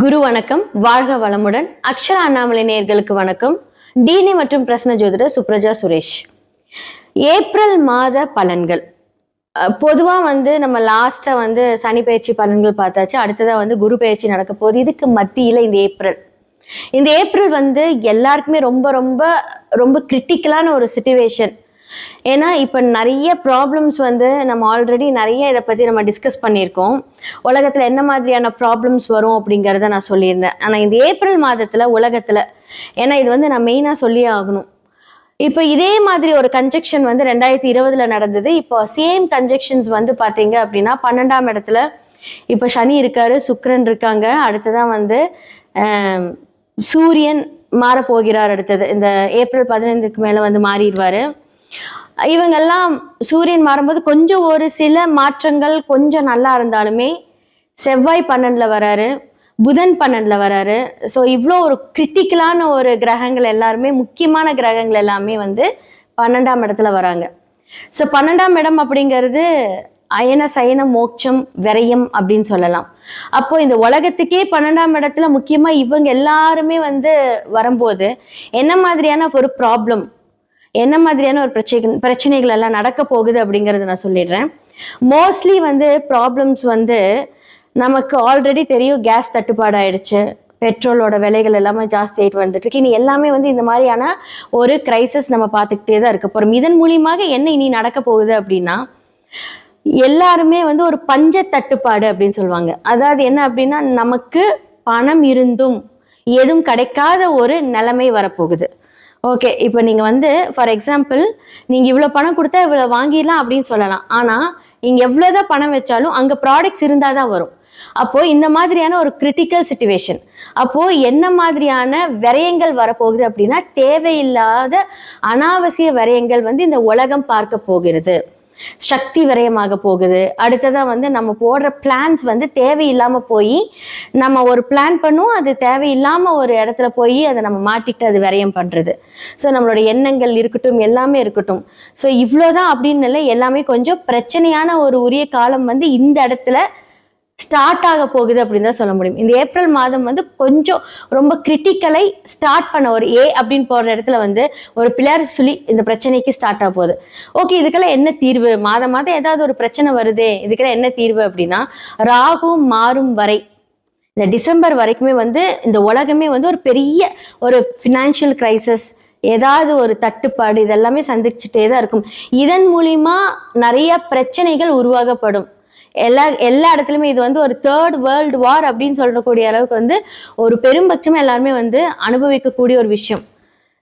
குரு வணக்கம், வாழ்க வளமுடன். அக்ஷரா அண்ணாமலை நேயர்களுக்கு வணக்கம். டிஎன்ஏ மற்றும் பிரசன்ன ஜோதிடர் சுப்ரஜா சுரேஷ். ஏப்ரல் மாத பலன்கள் பொதுவா நம்ம லாஸ்டா சனி பயிற்சி பலன்கள் பார்த்தாச்சு. அடுத்ததா குரு பயிற்சி நடக்க போகுது. இதுக்கு மத்தியில இந்த ஏப்ரல் எல்லாருக்குமே ரொம்ப ரொம்ப ரொம்ப கிரிட்டிக்கலான ஒரு சிச்சுவேஷன். ஏன்னா இப்போ நிறைய ப்ராப்ளம்ஸ் நம்ம ஆல்ரெடி நிறைய இதை பற்றி நம்ம டிஸ்கஸ் பண்ணியிருக்கோம். உலகத்தில் என்ன மாதிரியான ப்ராப்ளம்ஸ் வரும் அப்படிங்கிறத நான் சொல்லியிருந்தேன். ஆனால் இந்த ஏப்ரல் மாதத்தில் உலகத்தில், ஏன்னா இது நான் மெயினாக சொல்லியே ஆகணும். இப்போ இதே மாதிரி ஒரு கன்ஜெக்ஷன் 2020 நடந்தது. இப்போ சேம் கன்ஜெக்ஷன்ஸ் பார்த்தீங்க அப்படின்னா 12ஆம் இடத்துல இப்போ சனி இருக்காரு, சுக்கிரன் இருக்காங்க. அடுத்ததான் சூரியன் மாறப்போகிறார். அடுத்தது இந்த ஏப்ரல் 15க்கு மேலே மாறிடுவார். இவங்கெல்லாம் சூரியன் மாறும்போது கொஞ்சம் ஒரு சில மாற்றங்கள் கொஞ்சம் நல்லா இருந்தாலுமே செவ்வாய் 12ல வராரு, புதன் 12ல வராரு. ஸோ இவ்வளோ ஒரு கிரிட்டிக்கலான ஒரு கிரகங்கள் எல்லாருமே, முக்கியமான கிரகங்கள் எல்லாமே 12ஆம் இடத்துல வராங்க. ஸோ 12ஆம் இடம் அப்படிங்கிறது அயன சயன மோட்சம் விரயம் அப்படின்னு சொல்லலாம். அப்போ இந்த உலகத்துக்கே 12ஆம் இடத்துல முக்கியமா இவங்க எல்லாருமே வரும்போது என்ன மாதிரியான ஒரு ப்ராப்ளம், என்ன மாதிரியான ஒரு பிரச்சனைகள் எல்லாம் நடக்க போகுது அப்படிங்கறத நான் சொல்லிடுறேன். மோஸ்ட்லி ப்ராப்ளம்ஸ் நமக்கு ஆல்ரெடி தெரியும். கேஸ் தட்டுப்பாடு ஆயிடுச்சு, பெட்ரோலோட விலைகள் எல்லாமே ஜாஸ்தி ஆயிட்டு வந்துட்டு இருக்கு. இனி எல்லாமே இந்த மாதிரியான ஒரு கிரைசிஸ் நம்ம பார்த்துக்கிட்டே தான் இருக்க போறோம். இதன் மூலியமாக என்ன இனி நடக்க போகுது அப்படின்னா, எல்லாருமே ஒரு பஞ்ச தட்டுப்பாடு அப்படின்னு சொல்லுவாங்க. அதாவது என்ன அப்படின்னா, நமக்கு பணம் இருந்தும் எதுவும் கிடைக்காத ஒரு நிலைமை வரப்போகுது. ஓகே, இப்போ நீங்கள் ஃபார் எக்ஸாம்பிள் நீங்கள் இவ்வளோ பணம் கொடுத்தா இவ்வளோ வாங்கிடலாம் அப்படின்னு சொல்லலாம். ஆனால் நீங்கள் எவ்வளோதான் பணம் வச்சாலும் அங்கே ப்ராடக்ட்ஸ் இருந்தால் தான் வரும். அப்போது இந்த மாதிரியான ஒரு கிரிட்டிக்கல் சிச்சுவேஷன். அப்போது என்ன மாதிரியான விரயங்கள் வரப்போகுது அப்படின்னா, தேவையில்லாத அனாவசிய விரயங்கள் இந்த உலகம் பார்க்க போகிறது. சக்தி விரயமாக போகுது. அடுத்ததா நம்ம போடுற பிளான்ஸ் தேவையில்லாம போய், நம்ம ஒரு பிளான் பண்ணுவோம், அது தேவையில்லாம ஒரு இடத்துல போய் அதை நம்ம மாட்டிக்கிட்டு அது விரயம் பண்றது. ஸோ நம்மளோட எண்ணங்கள் இருக்கட்டும், எல்லாமே இருக்கட்டும். ஸோ இவ்வளோதான் அப்படின்னு இல்லை, எல்லாமே கொஞ்சம் பிரச்சனையான ஒரு உரிய காலம் இந்த இடத்துல ஸ்டார்ட் ஆக போகுது அப்படின்னு தான் சொல்ல முடியும். இந்த ஏப்ரல் மாதம் கொஞ்சம் ரொம்ப கிரிட்டிக்கலை ஸ்டார்ட் பண்ண ஒரு அப்படின்னு போற இடத்துல ஒரு பிள்ளையார் சொல்லி இந்த பிரச்சனைக்கு ஸ்டார்ட் ஆக போகுது. ஓகே, இதுக்கெல்லாம் என்ன தீர்வு? மாதம் ஏதாவது ஒரு பிரச்சனை வருதே, இதுக்கெல்லாம் என்ன தீர்வு அப்படின்னா, ராகு மாறும் வரை இந்த டிசம்பர் வரைக்குமே இந்த உலகமே ஒரு பெரிய ஒரு ஃபினான்ஷியல் கிரைசிஸ், ஏதாவது ஒரு தட்டுப்பாடு இதெல்லாமே சந்திச்சுட்டே தான் இருக்கும். இதன் மூலியமா நிறைய பிரச்சனைகள் உருவாகப்படும். எல்லா இடத்துலையுமே இது ஒரு தேர்ட் வேர்ல்டு வார் அப்படின்னு சொல்லக்கூடிய அளவுக்கு ஒரு பெரும்பட்சமா எல்லாருமே அனுபவிக்கக்கூடிய ஒரு விஷயம்.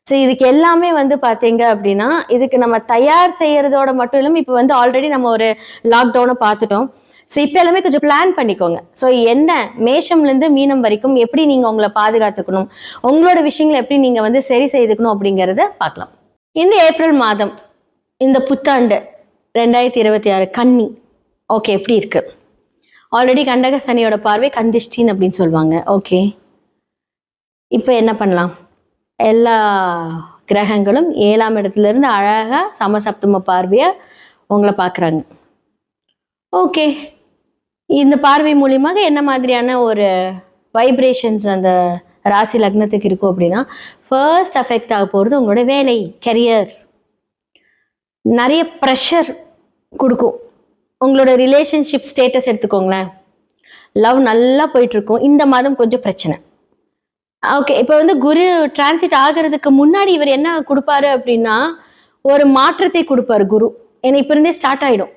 ஸோ இதுக்கு எல்லாமே பார்த்தீங்க அப்படின்னா, இதுக்கு நம்ம தயார் செய்யறதோட மட்டும் இல்லாமல் இப்போ ஆல்ரெடி நம்ம ஒரு லாக்டவுனை பார்த்துட்டோம். ஸோ இப்போ எல்லாமே கொஞ்சம் பிளான் பண்ணிக்கோங்க. ஸோ என்ன மேஷம்லேருந்து மீனம் வரைக்கும் எப்படி நீங்கள் உங்களை பாதுகாத்துக்கணும், உங்களோட விஷயங்களை எப்படி நீங்கள் சரி செய்துக்கணும் அப்படிங்கிறத பார்க்கலாம். இந்த ஏப்ரல் மாதம், இந்த புத்தாண்டு 2026 கன்னி ஓகே எப்படி இருக்கு? ஆல்ரெடி கண்டக சனியோட பார்வை கந்திஷ்டின் அப்படின்னு சொல்லுவாங்க. ஓகே, இப்போ என்ன பண்ணலாம்? எல்லா கிரகங்களும் 7ஆம் இடத்துல இருந்து அழகா சமசப்தம பார்வையா உங்களை பார்க்குறாங்க. ஓகே, இந்த பார்வை மூலியமாக என்ன மாதிரியான ஒரு வைப்ரேஷன்ஸ் அந்த ராசி லக்னத்துக்கு இருக்கும் அப்படின்னா, ஃபர்ஸ்ட் அஃபெக்ட் ஆக போகிறது உங்களோட வேலை, கெரியர். நிறைய ப்ரெஷர் கொடுக்கும். உங்களோட ரிலேஷன்ஷிப் ஸ்டேட்டஸ் எடுத்துக்கோங்களேன், லவ் நல்லா போயிட்டு இருக்கும். இந்த மாதம் கொஞ்சம் பிரச்சனை. ஓகே, இப்போ குரு டிரான்சிட் ஆகிறதுக்கு முன்னாடி இவர் என்ன கொடுப்பாரு அப்படின்னா, ஒரு மாற்றத்தை கொடுப்பாரு குரு. ஏன்னா இப்போ இருந்தே ஸ்டார்ட் ஆகிடும்.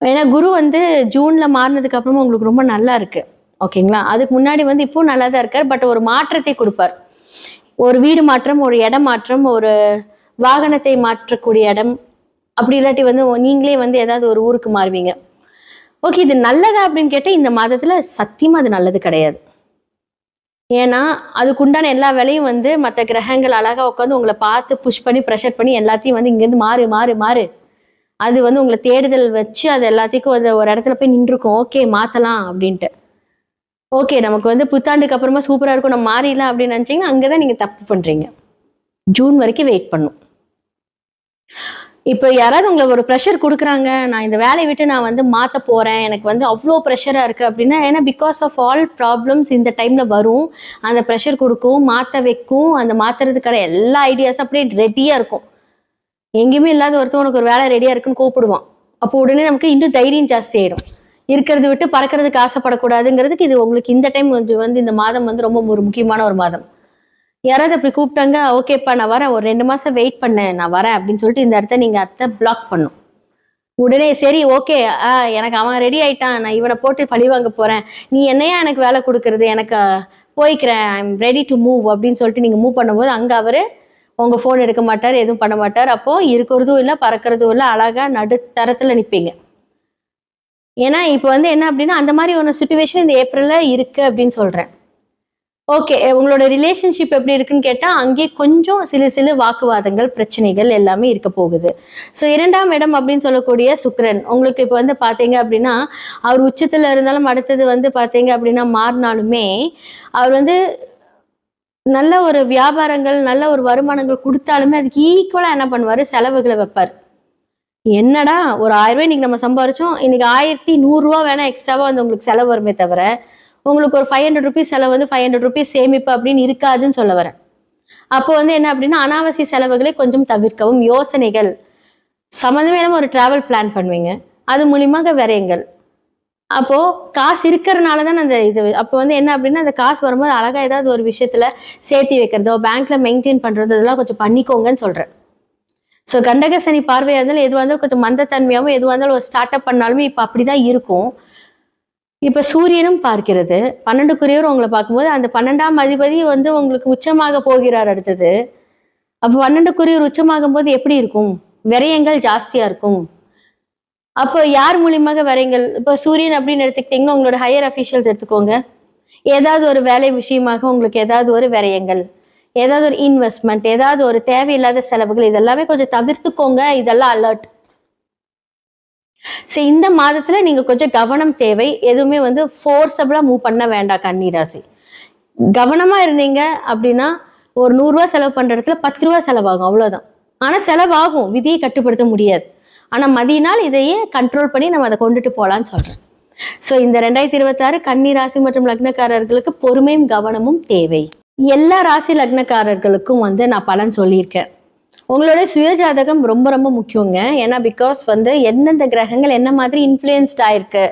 ஏன்னா குரு ஜூன்ல மாறினதுக்கு அப்புறமா உங்களுக்கு ரொம்ப நல்லா இருக்கு. ஓகேங்களா? அதுக்கு முன்னாடி இப்போ நல்லா தான் இருக்கார். பட் ஒரு மாற்றத்தை கொடுப்பார். ஒரு வீடு மாற்றம், ஒரு இடம் மாற்றம், ஒரு வாகனத்தை மாற்றக்கூடிய இடம், அப்படி இல்லாட்டி நீங்களே ஏதாவது ஒரு ஊருக்கு மாறுவீங்க. ஓகே, இது நல்லதா அப்படின்னு கேட்டால் இந்த மாதத்துல சத்தியமா அது நல்லது கிடையாது. ஏன்னா அதுக்குண்டான எல்லா வேலையும் மற்ற கிரகங்கள் அழகா உட்காந்து உங்களை பார்த்து புஷ் பண்ணி ப்ரெஷர் பண்ணி எல்லாத்தையும் இங்கேருந்து மாறு மாறு மாறு, அது உங்களை தேடுதல் வச்சு அது எல்லாத்துக்கும் ஒரு இடத்துல போய் நின்றுருக்கும். ஓகே, மாத்தலாம் அப்படின்ட்டு. ஓகே, நமக்கு புத்தாண்டுக்கு அப்புறமா சூப்பரா இருக்கும், நம்ம மாறிடலாம் அப்படின்னு நினைச்சீங்கன்னா அங்கதான் நீங்க தப்பு பண்றீங்க. ஜூன் வரைக்கும் வெயிட் பண்ணும். இப்போ யாராவது உங்களுக்கு ஒரு ப்ரெஷர் குடுக்குறாங்க, நான் இந்த வேலைய விட்டு நான் வந்து மாத்த போறேன். எனக்கு வந்து அவ்ளோ ப்ரெஷரா இருக்கு அப்டின்னா, ஏன்னா பிகாஸ் ஆஃப் ஆல் ப்ராப்ளம்ஸ் இந்த டைம்ல வரும். அந்த ப்ரெஷர் குடுக்கும், மாத்த வைக்கும். அந்த மாத்துறதுக்கான எல்லா ஐடியாஸும் அப்படியே ரெடியா இருக்கும். எங்கேயுமே இல்லாத ஒருத்தன் உனக்கு ஒரு வேலை ரெடியா இருக்குன்னு கூப்பிடுவான். அப்போ உடனே நமக்கு இன்னும் தைரியம் ஜாஸ்தி ஆயிடும். இருக்கிறத விட்டு பறக்கிறதுக்கு ஆசைப்படக்கூடாதுங்கிறதுக்கு இது உங்களுக்கு இந்த டைம் கொஞ்சம் வந்து இந்த மாதம் வந்து ரொம்ப ஒரு முக்கியமான ஒரு மாதம். யாராவது அப்படி கூப்பிட்டாங்க, ஓகேப்பா நான் வரேன். ஒரு 2 மாசம் வெயிட் பண்ணு. நான் வரேன் அப்படின்னு சொல்லிட்டு இந்த இடத்த நீங்க பிளாக் பண்ணும். உடனே சரி ஓகே, எனக்கு அவன் ரெடி ஆயிட்டான். நான் இவனை போட்டு பழி வாங்க போறேன். நீ என்னையா எனக்கு வேலை குடுக்குறது? எனக்கு போய்க்கிறேன். I am ready to move அப்படின்னு சொல்லிட்டு நீங்க மூவ் பண்ணும்போது, அங்க அவரு உங்க ஃபோன் எடுக்க மாட்டாரு, எதுவும் பண்ண மாட்டாரு. அப்போ இருக்கிறதும் இல்ல, பறக்கிறதும் இல்ல. அழகா நடுத்தரத்துல நிப்பீங்க. ஏன்னா இப்ப வந்து என்ன அப்படின்னா, அந்த மாதிரி ஒரு சிச்சுவேஷன் இந்த ஏப்ரல்ல இருக்கு அப்படின்னு சொல்றேன். ஓகே. உங்களோட ரிலேஷன்ஷிப் எப்படி இருக்குன்னு கேட்டா, அங்கே கொஞ்சம் சில சில வாக்குவாதங்கள், பிரச்சனைகள் எல்லாமே இருக்க போகுது. ஸோ 2ஆம் இடம் அப்படின்னு சொல்லக்கூடிய சுக்கிரன். உங்களுக்கு இப்ப வந்து பார்த்தீங்க அப்படின்னா, அவர் உச்சத்துல இருந்தாலும் அடுத்தது வந்து பார்த்தீங்க அப்படின்னா மாறுனாலுமே, அவர் வந்து நல்ல ஒரு வியாபாரங்கள், நல்ல ஒரு வருமானங்கள் குடுத்தாலுமே அதுக்கு ஈக்குவலா என்ன பண்ணுவாரு? செலவுகள வைப்பாரு. என்னடா ஒரு ரூ. 1000 இன்னைக்கு நம்ம சம்பாரிச்சோம். இன்னைக்கு ரூ. 1100 வேணா எக்ஸ்ட்ராவா வந்து உங்களுக்கு செலவு வருமே தவிர, உங்களுக்கு ஒரு ₹500 செலவு வந்து ₹500 சேமிப்பு அப்படின்னு இருக்காதுன்னு சொல்ல வரேன். அப்போ வந்து என்ன அப்படின்னா, அனாவசிய செலவுகளை கொஞ்சம் தவிர்க்கவும், யோசனைகள் சம்மந்தமே இல்லாம ஒரு டிராவல் பிளான் பண்ணுவீங்க. அது மூலியமாக விரயங்கள். அப்போ காசு இருக்கிறனால தான் அந்த இது அப்போ வந்து என்ன அப்படின்னா, அந்த காசு வரும்போது அழகா ஏதாவது ஒரு விஷயத்துல சேர்த்தி வைக்கிறதோ, பேங்க்ல மெயின்டெயின் பண்றதோ இதெல்லாம் கொஞ்சம் பண்ணிக்கோங்கன்னு சொல்றேன். ஸோ கண்டக சனி பார்வையா இருந்தாலும் எதுவா இருந்தாலும் கொஞ்சம் மந்தத்தன்மையாவும், எதுவா இருந்தாலும் ஒரு ஸ்டார்ட் அப் பண்ணாலுமே இப்ப அப்படிதான் இருக்கும். இப்ப சூரியனும் பார்க்கிறது. 12க்குரியவர் உங்கள பார்க்கும்போது, அந்த 12ஆம் அதிபதி வந்து உங்களுக்கு உச்சமாக போகிறார் அடுத்தது. அப்ப 12க்குரியவர் உச்சமாகும்போது எப்படி இருக்கும்? விரயங்கள் ஜாஸ்தியா இருக்கும். அப்போ யார் மூலியமாக விரயங்கள்? இப்ப சூரியன் அப்படின்னு எடுத்துக்கிட்டீங்கன்னா, உங்களோட ஹையர் அஃபிஷியல்ஸ் எடுத்துக்கோங்க. ஏதாவது ஒரு வேலை விஷயமாக உங்களுக்கு ஏதாவது ஒரு விரயங்கள், ஏதாவது ஒரு இன்வெஸ்ட்மென்ட், ஏதாவது ஒரு தேவையில்லாத செலவுகள் இதெல்லாமே கொஞ்சம் தவிர்த்துக்கோங்க. இதெல்லாம் அலர்ட். ஸோ இந்த மாதத்துல நீங்க கொஞ்சம் கவனம் தேவை. எதுவுமே வந்து ஃபோர்ஸபிளா மூவ் பண்ண வேண்டாம் கன்னி ராசி. கவனமா இருந்தீங்க அப்படின்னா, ஒரு ரூ. 100 செலவு பண்ற இடத்துல ரூ. 10 செலவாகும் அவ்வளவுதான். ஆனா செலவாகும். விதியை கட்டுப்படுத்த முடியாது. ஆனா மதியினால் இதையே கண்ட்ரோல் பண்ணி நம்ம அதை கொண்டுட்டு போலான்னு சொல்றேன். ஸோ இந்த 2026 கன்னி ராசி மற்றும் லக்னக்காரர்களுக்கு பொறுமையும் கவனமும் தேவை. எல்லா ராசி லக்னக்காரர்களுக்கும் வந்து நான் பலன் சொல்லியிருக்கேன். உங்களோட சுயஜாதகம் ரொம்ப ரொம்ப முக்கியங்க. ஏன்னா பிகாஸ் வந்து எந்தெந்த கிரகங்கள் என்ன மாதிரி இன்ஃப்ளூயன்ஸ்ட் ஆயிருக்கு,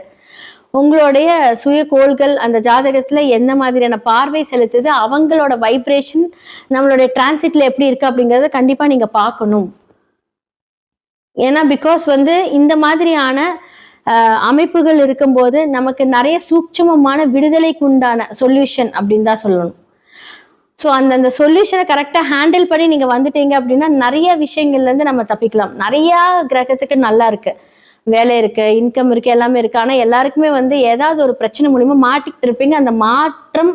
உங்களுடைய சுய கோள்கள் அந்த ஜாதகத்துல என்ன மாதிரியான பார்வை செலுத்துது, அவங்களோட வைப்ரேஷன் நம்மளுடைய டிரான்சிட்ல எப்படி இருக்கு அப்படிங்கறத கண்டிப்பா நீங்க பார்க்கணும். ஏன்னா பிகாஸ் வந்து இந்த மாதிரியான அமைப்புகள் இருக்கும்போது நமக்கு நிறைய சூட்சமமான விடுதலைக்கு உண்டான சொல்யூஷன் அப்படின்னு தான் சொல்லணும். ஸோ அந்த சொல்யூஷனை கரெக்டாக ஹேண்டில் பண்ணி நீங்கள் வந்துட்டீங்க அப்படின்னா நிறைய விஷயங்கள்லேருந்து நம்ம தப்பிக்கலாம். நிறையா கிரகத்துக்கு நல்லா இருக்கு, வேலை இருக்கு, இன்கம் இருக்கு, எல்லாமே இருக்கு. ஆனால் எல்லாருக்குமே வந்து ஏதாவது ஒரு பிரச்சனை மூலியமா மாட்டிக்கிட்டு இருப்பீங்க. அந்த மாற்றம்,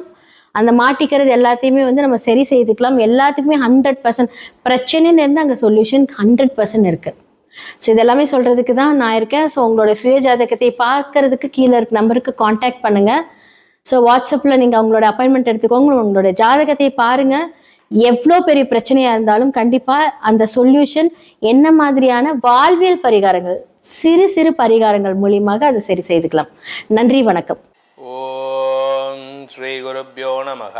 அந்த மாட்டிக்கிறது எல்லாத்தையுமே வந்து நம்ம சரி செய்துக்கலாம். எல்லாத்துக்குமே 100% பிரச்சனைன்னு இருந்து அங்கே சொல்யூஷன் 100% இருக்கு. ஸோ இதெல்லாமே சொல்றதுக்கு தான் நான் இருக்கேன். ஸோ உங்களோட சுய ஜாதகத்தை பார்க்கறதுக்கு கீழே இருக்க நம்பருக்கு காண்டாக்ட் பண்ணுங்க. ஸோ வாட்ஸ்அப்பில் நீங்கள் அவங்களோட அப்பாயின்மெண்ட் எடுத்துக்கோங்க. உங்களோட ஜாதகத்தை பாருங்க. எவ்வளோ பெரிய பிரச்சனையாக இருந்தாலும் கண்டிப்பாக அந்த சொல்யூஷன் என்ன மாதிரியான வாழ்வியல் பரிகாரங்கள், சிறு சிறு பரிகாரங்கள் மூலியமாக அதை சரி செய்துக்கலாம். நன்றி, வணக்கம். ஓம் ஸ்ரீ குருப்யோ நமக.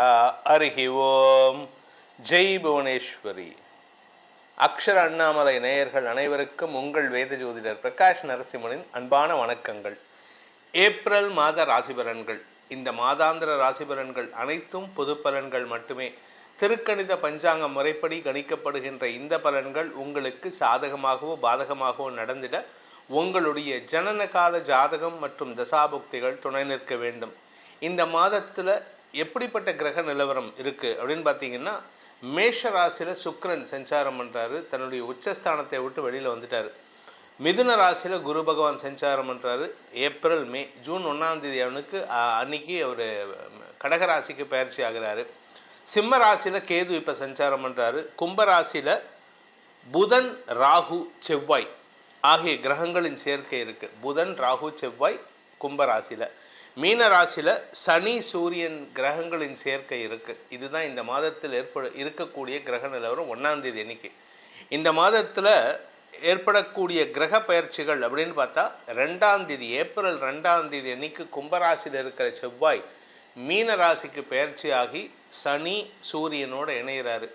ஹரிஹி ஓம். ஜெய் புவனேஸ்வரி. அக்ஷர அண்ணாமலை நேயர்கள் அனைவருக்கும் உங்கள் வேத ஜோதிடர் பிரகாஷ் நரசிம்மனின் அன்பான வணக்கங்கள். ஏப்ரல் மாத ராசி பலன்கள். இந்த மாதாந்திர ராசி பலன்கள் அனைத்தும் பொது பலன்கள் மட்டுமே. திருக்கணித பஞ்சாங்க முறைப்படி கணிக்கப்படுகின்ற இந்த பலன்கள் உங்களுக்கு சாதகமாகவோ பாதகமாகவோ நடந்திட உங்களுடைய ஜனனகால ஜாதகம் மற்றும் தசாபுக்திகள் துணை நிற்க வேண்டும். இந்த மாதத்தில் எப்படிப்பட்ட கிரக நிலவரம் இருக்குது அப்படின்னு பார்த்தீங்கன்னா, மேஷ ராசியில் சுக்கிரன் சஞ்சாரம் பண்ணுறாரு. தன்னுடைய உச்சஸ்தானத்தை விட்டு வெளியில் வந்துட்டார். மிதுன ராசியில் குரு பகவான் சஞ்சாரம் பண்ணுறாரு. ஏப்ரல் மே ஜூன் 1ஆம் தேதி அவனுக்கு அன்னைக்கு அவர் கடகராசிக்கு பயிற்சி ஆகிறாரு. சிம்ம ராசியில் கேது இப்போ சஞ்சாரம் பண்ணுறாரு. கும்பராசியில் புதன், ராகு, செவ்வாய் ஆகிய கிரகங்களின் சேர்க்கை இருக்குது. புதன், ராகு, செவ்வாய் கும்பராசியில். மீன ராசியில் சனி, சூரியன் கிரகங்களின் சேர்க்கை இருக்குது. இதுதான் இந்த மாதத்தில் இருக்கக்கூடிய கிரக நிலவரம் 1ஆம் தேதி அன்னைக்கு. இந்த மாதத்தில் ஏற்படக்கூடிய கிரக பயிற்சிகள் அப்படின்னு பார்த்தா 2ஆம் தேதி ஏப்ரல் 2ஆம் தேதி அன்னைக்கு கும்பராசியில் இருக்கிற செவ்வாய் மீன ராசிக்கு பயிற்சியாகி சனி சூரியனோடு இணைகிறாரு.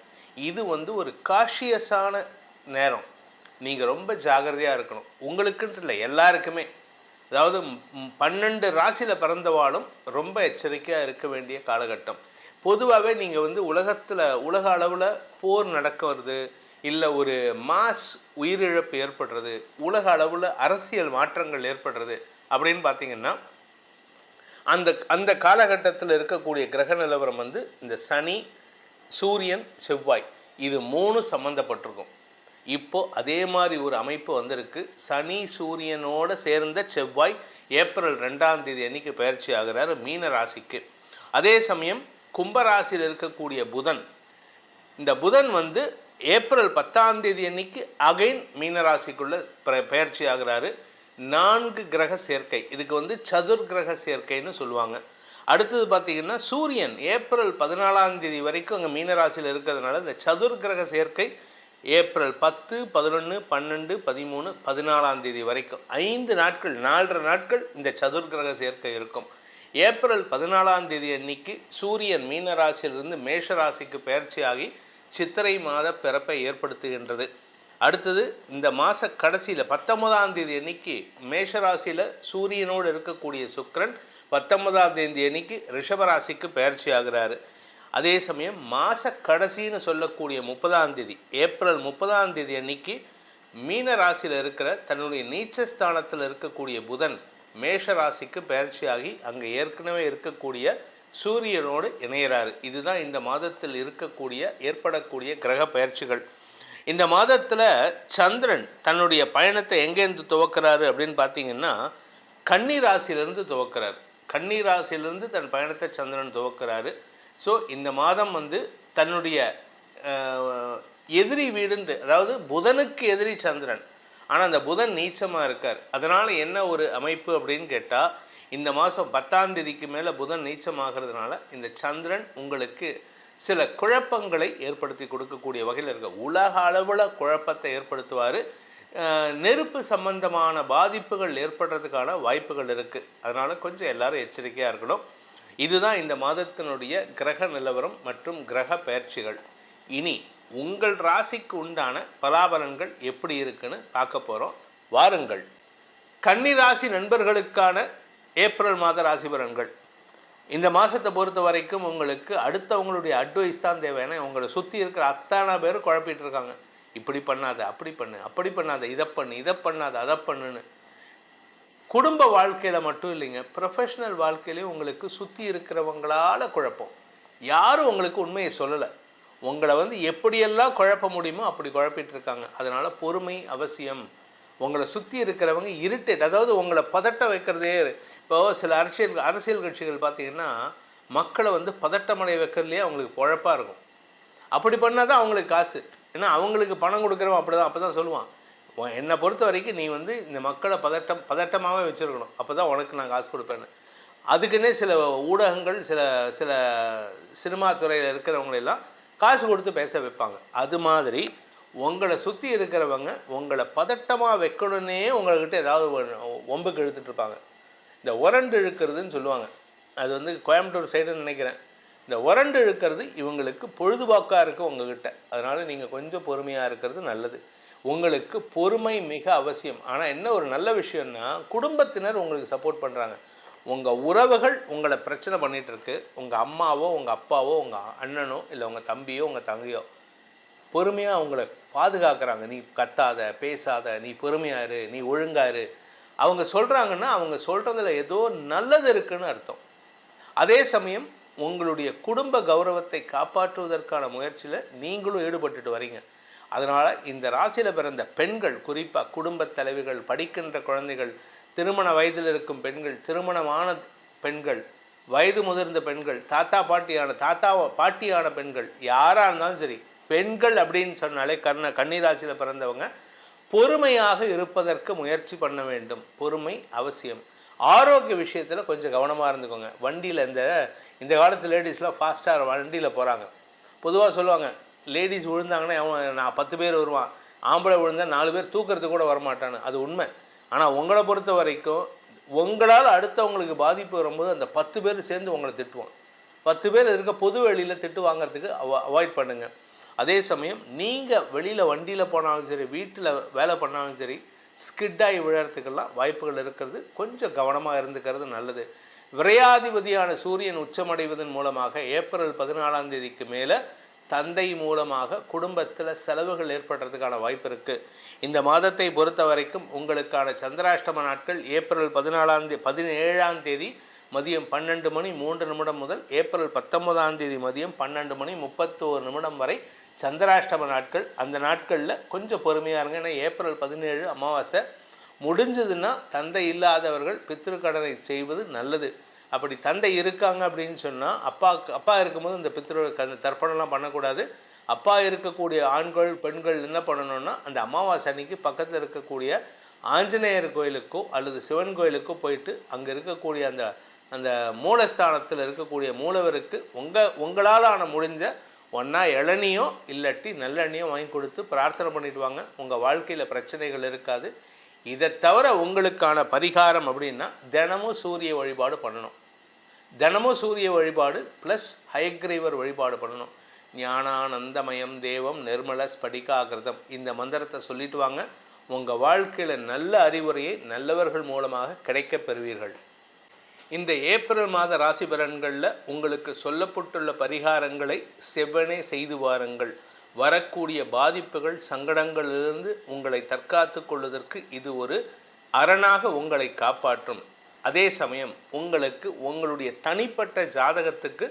இது ஒரு காஷியஸான நேரம். நீங்கள் ரொம்ப ஜாகிரதையாக இருக்கணும். உங்களுக்குன்ட்டு இல்லை, எல்லாருக்குமே. அதாவது 12 ராசியில் பிறந்தவாளும் ரொம்ப எச்சரிக்கையாக இருக்க வேண்டிய காலகட்டம். பொதுவாகவே நீங்கள் உலக அளவில் போர் நடக்க வருது, இல்லை ஒரு மாஸ் உயிரிழப்பு ஏற்படுறது, உலக அளவில் அரசியல் மாற்றங்கள் ஏற்படுறது அப்படின்னு பார்த்தீங்கன்னா அந்த அந்த காலகட்டத்தில் இருக்கக்கூடிய கிரக நிலவரம் இந்த சனி சூரியன் செவ்வாய் இது 3 சம்மந்தப்பட்டிருக்கும். இப்போ அதே மாதிரி ஒரு அமைப்பு வந்திருக்கு. சனி சூரியனோடு சேர்ந்த செவ்வாய் ஏப்ரல் 2ஆம் தேதி அன்னைக்கு பயிற்சி ஆகிறார் மீன ராசிக்கு. அதே சமயம் கும்பராசியில் இருக்கக்கூடிய புதன், இந்த புதன் ஏப்ரல் 10ஆம் தேதி அன்னைக்கு அகைன் மீனராசிக்குள்ள பயிற்சி ஆகிறாரு. 4 கிரக சேர்க்கை, இதுக்கு சதுர் கிரக சேர்க்கைன்னு சொல்லுவாங்க. அடுத்தது பார்த்தீங்கன்னா சூரியன் ஏப்ரல் 14ஆம் தேதி வரைக்கும் அங்கே மீனராசியில் இருக்கிறதுனால இந்த சதுர் கிரக சேர்க்கை ஏப்ரல் 10, 11, 12, 13, 14ஆம் தேதி வரைக்கும் 5 நாட்கள் 4.5 நாட்கள் இந்த சதுர் கிரக சேர்க்கை இருக்கும். ஏப்ரல் 14ஆம் தேதி அன்னைக்கு சூரியன் மீனராசியிலிருந்து மேஷராசிக்கு பயிற்சியாகி சித்திரை மாத பிறப்பை ஏற்படுத்துகின்றது. அடுத்தது இந்த மாத கடைசியில் 19ஆம் தேதி அன்னைக்கு மேஷராசியில் சூரியனோடு இருக்கக்கூடிய சுக்கிரன் 19ஆம் தேதி அன்னைக்கு ரிஷபராசிக்கு பயிற்சி ஆகிறாரு. அதே சமயம் மாத கடைசின்னு சொல்லக்கூடிய 30ஆம் தேதி ஏப்ரல் 30ஆம் தேதி அன்னைக்கு மீன ராசியில் இருக்கிற தன்னுடைய நீச்சஸ்தானத்தில் இருக்கக்கூடிய புதன் மேஷ ராசிக்கு பயிற்சியாகி அங்கே ஏற்கனவே இருக்கக்கூடிய சூரியனோடு இணைகிறாரு. இதுதான் இந்த மாதத்தில் ஏற்படக்கூடிய கிரக பயிற்சிகள். இந்த மாதத்தில் சந்திரன் தன்னுடைய பயணத்தை எங்கேருந்து துவக்கிறாரு அப்படின்னு பார்த்தீங்கன்னா கன்னி ராசியிலிருந்து துவக்கிறார். கன்னி ராசியிலிருந்து தன் பயணத்தை சந்திரன் துவக்கிறாரு. ஸோ இந்த மாதம் தன்னுடைய எதிரி வீடுன்னு, அதாவது புதனுக்கு எதிரி சந்திரன், ஆனால் அந்த புதன் நீச்சமாக இருக்கார். அதனால் என்ன ஒரு அமைப்பு அப்படின்னு கேட்டால் இந்த மாதம் 10ஆம் தேதிக்கு மேலே புதன் நீச்சமாகிறதுனால இந்த சந்திரன் உங்களுக்கு சில குழப்பங்களை ஏற்படுத்தி கொடுக்கக்கூடிய வகையில் இருக்க, உலக அளவில் குழப்பத்தை ஏற்படுத்துவார். நெருப்பு சம்பந்தமான பாதிப்புகள் ஏற்படுறதுக்கான வாய்ப்புகள் இருக்குது. அதனால் கொஞ்சம் எல்லாரும் எச்சரிக்கையாக இருக்கணும். இதுதான் இந்த மாதத்தினுடைய கிரக நிலவரம் மற்றும் கிரக பயிற்சிகள். இனி உங்கள் ராசிக்கு உண்டான பலாபலன்கள் எப்படி இருக்குன்னு பார்க்க போகிறோம். வாருங்கள். கன்னி ராசி நண்பர்களுக்கான ஏப்ரல் மாத ராசி பலன்கள். இந்த மாதத்தை பொறுத்த வரைக்கும் உங்களுக்கு அடுத்தவங்களுடைய அட்வைஸ் தான் தேவை. ஏன்னா உங்களை சுற்றி இருக்கிற அத்தனை பேர் குழப்பிட்டு இருக்காங்க. இப்படி பண்ணாத, அப்படி பண்ணு, அப்படி பண்ணாத, இதை பண்ணாத, அதை பண்ணுன்னு. குடும்ப வாழ்க்கையில் மட்டும் இல்லைங்க, ப்ரொஃபஷ்னல் வாழ்க்கையிலையும் உங்களுக்கு சுற்றி இருக்கிறவங்களால குழப்பம். யாரும் உங்களுக்கு உண்மையை சொல்லலை. உங்களை எப்படியெல்லாம் குழப்ப முடியுமோ அப்படி குழப்பிட்டு இருக்காங்க. அதனால் பொறுமை அவசியம். உங்களை சுற்றி இருக்கிறவங்க இரிட்டேட், அதாவது உங்களை பதட்ட வைக்கிறதே. இப்போ சில அரசியல் கட்சிகள் பார்த்திங்கன்னா மக்களை பதட்டமடைய வைக்கிறதுலேயே அவங்களுக்கு குழப்பாக இருக்கும். அப்படி பண்ணால் தான் அவங்களுக்கு காசு. ஏன்னா அவங்களுக்கு பணம் கொடுக்குறவன் அப்போ தான் சொல்லுவான், என்னை பொறுத்த வரைக்கும் நீ இந்த மக்களை பதட்டமாகவே வச்சுருக்கணும், அப்போ தான் உனக்கு நான் காசு கொடுப்பேன்னு. அதுக்குன்னே சில ஊடகங்கள் சில சினிமா துறையில் இருக்கிறவங்களெல்லாம் காசு கொடுத்து பேச வைப்பாங்க. அது மாதிரி உங்களை சுற்றி இருக்கிறவங்க உங்களை பதட்டமாக வைக்கணுன்னே உங்கள்கிட்ட ஏதாவது ஒம்புக்கு இழுத்துட்டு இருப்பாங்க. இந்த உரண்டு இழுக்கிறதுன்னு சொல்லுவாங்க. அது கோயம்புத்தூர் சைடுன்னு நினைக்கிறேன். இந்த உரண்டு இழுக்கிறது இவங்களுக்கு பொழுதுபோக்காக இருக்குது உங்ககிட்ட. அதனால் நீங்கள் கொஞ்சம் பொறுமையாக இருக்கிறது நல்லது. உங்களுக்கு பொறுமை மிக அவசியம். ஆனால் என்ன ஒரு நல்ல விஷயம்னா குடும்பத்தினர் உங்களுக்கு சப்போர்ட் பண்ணுறாங்க. உங்கள் உறவுகள் உங்களை பிரச்சனை பண்ணிகிட்ருக்கு. உங்கள் அம்மாவோ உங்கள் அப்பாவோ உங்கள் அண்ணனோ இல்லை உங்கள் தம்பியோ உங்கள் தங்கையோ பொறுமையாக அவங்கள பாதுகாக்கிறாங்க. நீ கத்தாத, பேசாத, நீ பொறுமையாரு, நீ ஒழுங்காரு. அவங்க சொல்கிறாங்கன்னா அவங்க சொல்கிறதுல ஏதோ நல்லது இருக்குன்னு அர்த்தம். அதே சமயம் உங்களுடைய குடும்ப கௌரவத்தை காப்பாற்றுவதற்கான முயற்சியில் நீங்களும் ஈடுபட்டுட்டு வரீங்க. அதனால் இந்த ராசியில் பிறந்த பெண்கள், குறிப்பாக குடும்பத் தலைவிகள், படிக்கின்ற குழந்தைகள், திருமண வயதில் இருக்கும் பெண்கள், திருமணமான பெண்கள், வயது முதிர்ந்த பெண்கள், பாட்டியான பெண்கள், யாராக இருந்தாலும் சரி, பெண்கள் அப்படின்னு சொன்னாலே கன்னி ராசியில் பிறந்தவங்க பொறுமையாக இருப்பதற்கு முயற்சி பண்ண வேண்டும். பொறுமை அவசியம். ஆரோக்கிய விஷயத்தில் கொஞ்சம் கவனமாக இருந்துக்கோங்க. வண்டியில் இந்த காலத்து லேடிஸ்லாம் ஃபாஸ்ட்டாக வண்டியில் போகிறாங்க. பொதுவாக சொல்லுவாங்க, லேடிஸ் விழுந்தாங்கன்னா நான் 10 பேர் வருவான், ஆம்பளை விழுந்தால் 4 பேர் தூக்கிறதுக்கு கூட வரமாட்டான்னு, அது உண்மை. ஆனால் உங்களை பொறுத்த வரைக்கும் உங்களால் அடுத்தவங்களுக்கு பாதிப்பு வரும்போது அந்த 10 பேர் சேர்ந்து உங்களை திட்டுவான். 10 பேர் இருக்க பொது வெளியில் திட்டு வாங்கிறதுக்கு அவாய்ட் பண்ணுங்கள். அதே சமயம் நீங்கள் வெளியில் வண்டியில் போனாலும் சரி, வீட்டில் வேலை பண்ணாலும் சரி, ஸ்கிட்டாகி விழறதுக்கெல்லாம் வாய்ப்புகள் இருக்கிறது. கொஞ்சம் கவனமாக இருந்துக்கிறது நல்லது. விரையாதிபதியான சூரியன் உச்சமடைவதன் மூலமாக ஏப்ரல் 14ஆம் தேதிக்கு மேலே தந்தை மூலமாக குடும்பத்தில் செலவுகள் ஏற்படுறதுக்கான வாய்ப்பு இருக்குது. இந்த மாதத்தை பொறுத்த வரைக்கும் உங்களுக்கான சந்திராஷ்டம நாட்கள் ஏப்ரல் 17ஆம் தேதி மதியம் 12:03 முதல் ஏப்ரல் 19ஆம் தேதி மதியம் 12:31 வரை சந்திராஷ்டம நாட்கள். அந்த நாட்களில் கொஞ்சம் பொறுமையாக இருங்க. ஏன்னா ஏப்ரல் 17 அமாவாசை முடிஞ்சதுன்னா தந்தை இல்லாதவர்கள் பித்ருக்கடனை செய்வது நல்லது. அப்படி தந்தை இருக்காங்க அப்படின்னு சொன்னால் அப்பா இருக்கும்போது இந்த அந்த தர்ப்பணம்லாம் பண்ணக்கூடாது. அப்பா இருக்கக்கூடிய ஆண்கள் பெண்கள் என்ன பண்ணணும்னா அந்த அமாவாசை அன்னைக்கு பக்கத்தில் இருக்கக்கூடிய ஆஞ்சநேயர் கோயிலுக்கோ அல்லது சிவன் கோயிலுக்கோ போயிட்டு அங்கே இருக்கக்கூடிய அந்த மூலஸ்தானத்தில் இருக்கக்கூடிய மூலவருக்கு உங்களால் முடிஞ்ச ஒன்றா இளநியோ இல்லாட்டி நல்லெண்ணியோ வாங்கி கொடுத்து பிரார்த்தனை பண்ணிட்டு வாங்க. உங்கள் வாழ்க்கையில் பிரச்சனைகள் இருக்காது. இதை தவிர உங்களுக்கான பரிகாரம் அப்படின்னா தினமும் சூரிய வழிபாடு பண்ணணும். தினமும் சூரிய வழிபாடு ப்ளஸ் ஹயக்ரீவர் வழிபாடு பண்ணணும். ஞானானந்தமயம் தேவம் நிர்மல ஸ்படிகாகிருதம் இந்த மந்திரத்தை சொல்லிட்டு வாங்க. உங்கள் வாழ்க்கையில் நல்ல அறிவுரையை நல்லவர்கள் மூலமாக கிடைக்க பெறுவீர்கள். இந்த ஏப்ரல் மாத ராசி பலன்களில் உங்களுக்கு சொல்லப்பட்டுள்ள பரிகாரங்களை செவ்வனே செய்து வாருங்கள். வரக்கூடிய பாதிப்புகள் சங்கடங்களிலிருந்து உங்களை தற்காத்து கொள்வதற்கு இது ஒரு அரணாக உங்களை காப்பாற்றும். அதே சமயம் உங்களுக்கு உங்களுடைய தனிப்பட்ட ஜாதகத்துக்கு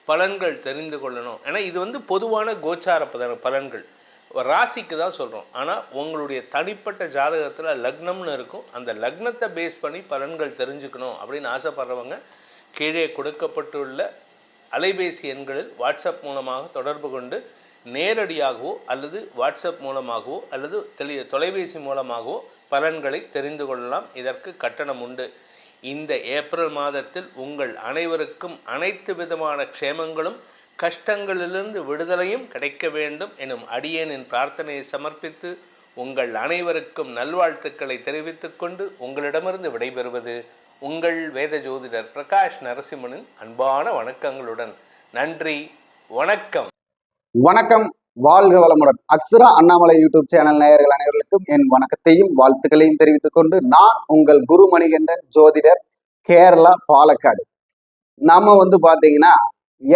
பலன்கள் தெரிந்து கொள்ளணும். ஏன்னா இது பொதுவான கோச்சார பலன்கள் ராசிக்கு தான் சொல்கிறோம். ஆனால் உங்களுடைய தனிப்பட்ட ஜாதகத்தில் லக்னம்னு இருக்கும். அந்த லக்னத்தை பேஸ் பண்ணி பலன்கள் தெரிஞ்சுக்கணும் அப்படின்னு ஆசைப்படுறவங்க கீழே கொடுக்கப்பட்டுள்ள அலைபேசி எண்களில் வாட்ஸ்அப் மூலமாக தொடர்பு கொண்டு நேரடியாகவோ அல்லது வாட்ஸ்அப் மூலமாகவோ அல்லது தொலைபேசி மூலமாகவோ பலன்களை தெரிந்து கொள்ளலாம். இதற்கு கட்டணம் உண்டு. இந்த ஏப்ரல் மாதத்தில் உங்கள் அனைவருக்கும் அனைத்து விதமான க்ஷேமங்களும் கஷ்டங்களிலிருந்து விடுதலையும் கிடைக்க வேண்டும் எனும் அடியேனின் பிரார்த்தனையை சமர்ப்பித்து உங்கள் அனைவருக்கும் நல்வாழ்த்துக்களை தெரிவித்துக் கொண்டு உங்களிடமிருந்து விடைபெறுவது உங்கள் வேத ஜோதிடர் பிரகாஷ் நரசிம்மனின் அன்பான வணக்கங்களுடன். நன்றி, வணக்கம். வணக்கம், வாழ்க வளமுடன். அக்ஷரா அண்ணாமலை யூடியூப் சேனல் நேயர்கள் அனைவர்களுக்கும் என் வணக்கத்தையும் வாழ்த்துக்களையும் தெரிவித்துக் கொண்டு நான் உங்கள் குரு மணிகண்டன் ஜோதிடர், கேரளா, பாலக்காடு. நாம பாத்தீங்கன்னா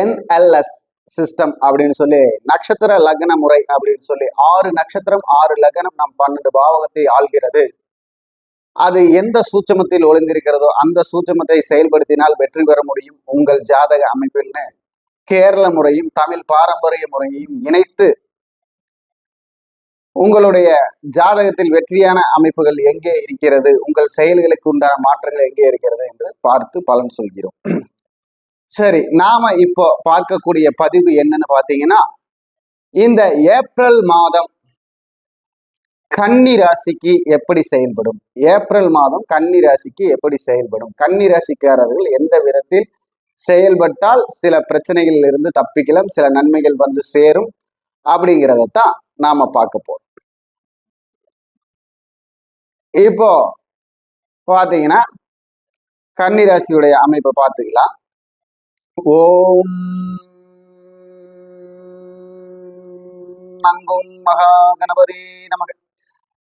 NLS சிஸ்டம் அப்படின்னு சொல்லி நட்சத்திர லக்ன முறை அப்படின்னு சொல்லி 6 நட்சத்திரம் 6 லக்னம் நம் 12 பாவகத்தை ஆள்கிறது. அது எந்த சூட்சமத்தில் ஒளிந்திருக்கிறதோ அந்த சூட்சமத்தை செயல்படுத்தினால் வெற்றி பெற முடியும் உங்கள் ஜாதக அமைப்பில்னு கேரள முறையும் தமிழ் பாரம்பரிய முறையையும் இணைத்து உங்களுடைய ஜாதகத்தில் வெற்றியான அமைப்புகள் எங்கே இருக்கிறது, உங்கள் செயல்களுக்கு உண்டான மாற்றங்கள் எங்கே இருக்கிறது என்று பார்த்து பலன் சொல்கிறோம். சரி, நாம இப்போ பார்க்கக்கூடிய பதிவு என்னன்னு பாத்தீங்கன்னா, இந்த ஏப்ரல் மாதம் கன்னி ராசிக்கு எப்படி செயல்படும், ஏப்ரல் மாதம் கன்னி ராசிக்கு எப்படி செயல்படும், கன்னி ராசிக்காரர்கள் எந்த விதத்தில் செயல்பட்டால் சில பிரச்சனைகளில் இருந்து தப்பிக்கலாம், சில நன்மைகள் வந்து சேரும் அப்படிங்கிறதான் நாம பார்க்க போறோம். இப்போ பாத்தீங்கன்னா கன்னி ராசியுடைய அமைப்பை பார்த்துக்கலாம். ஓம் மங்கும் மகா கணபதே நமக.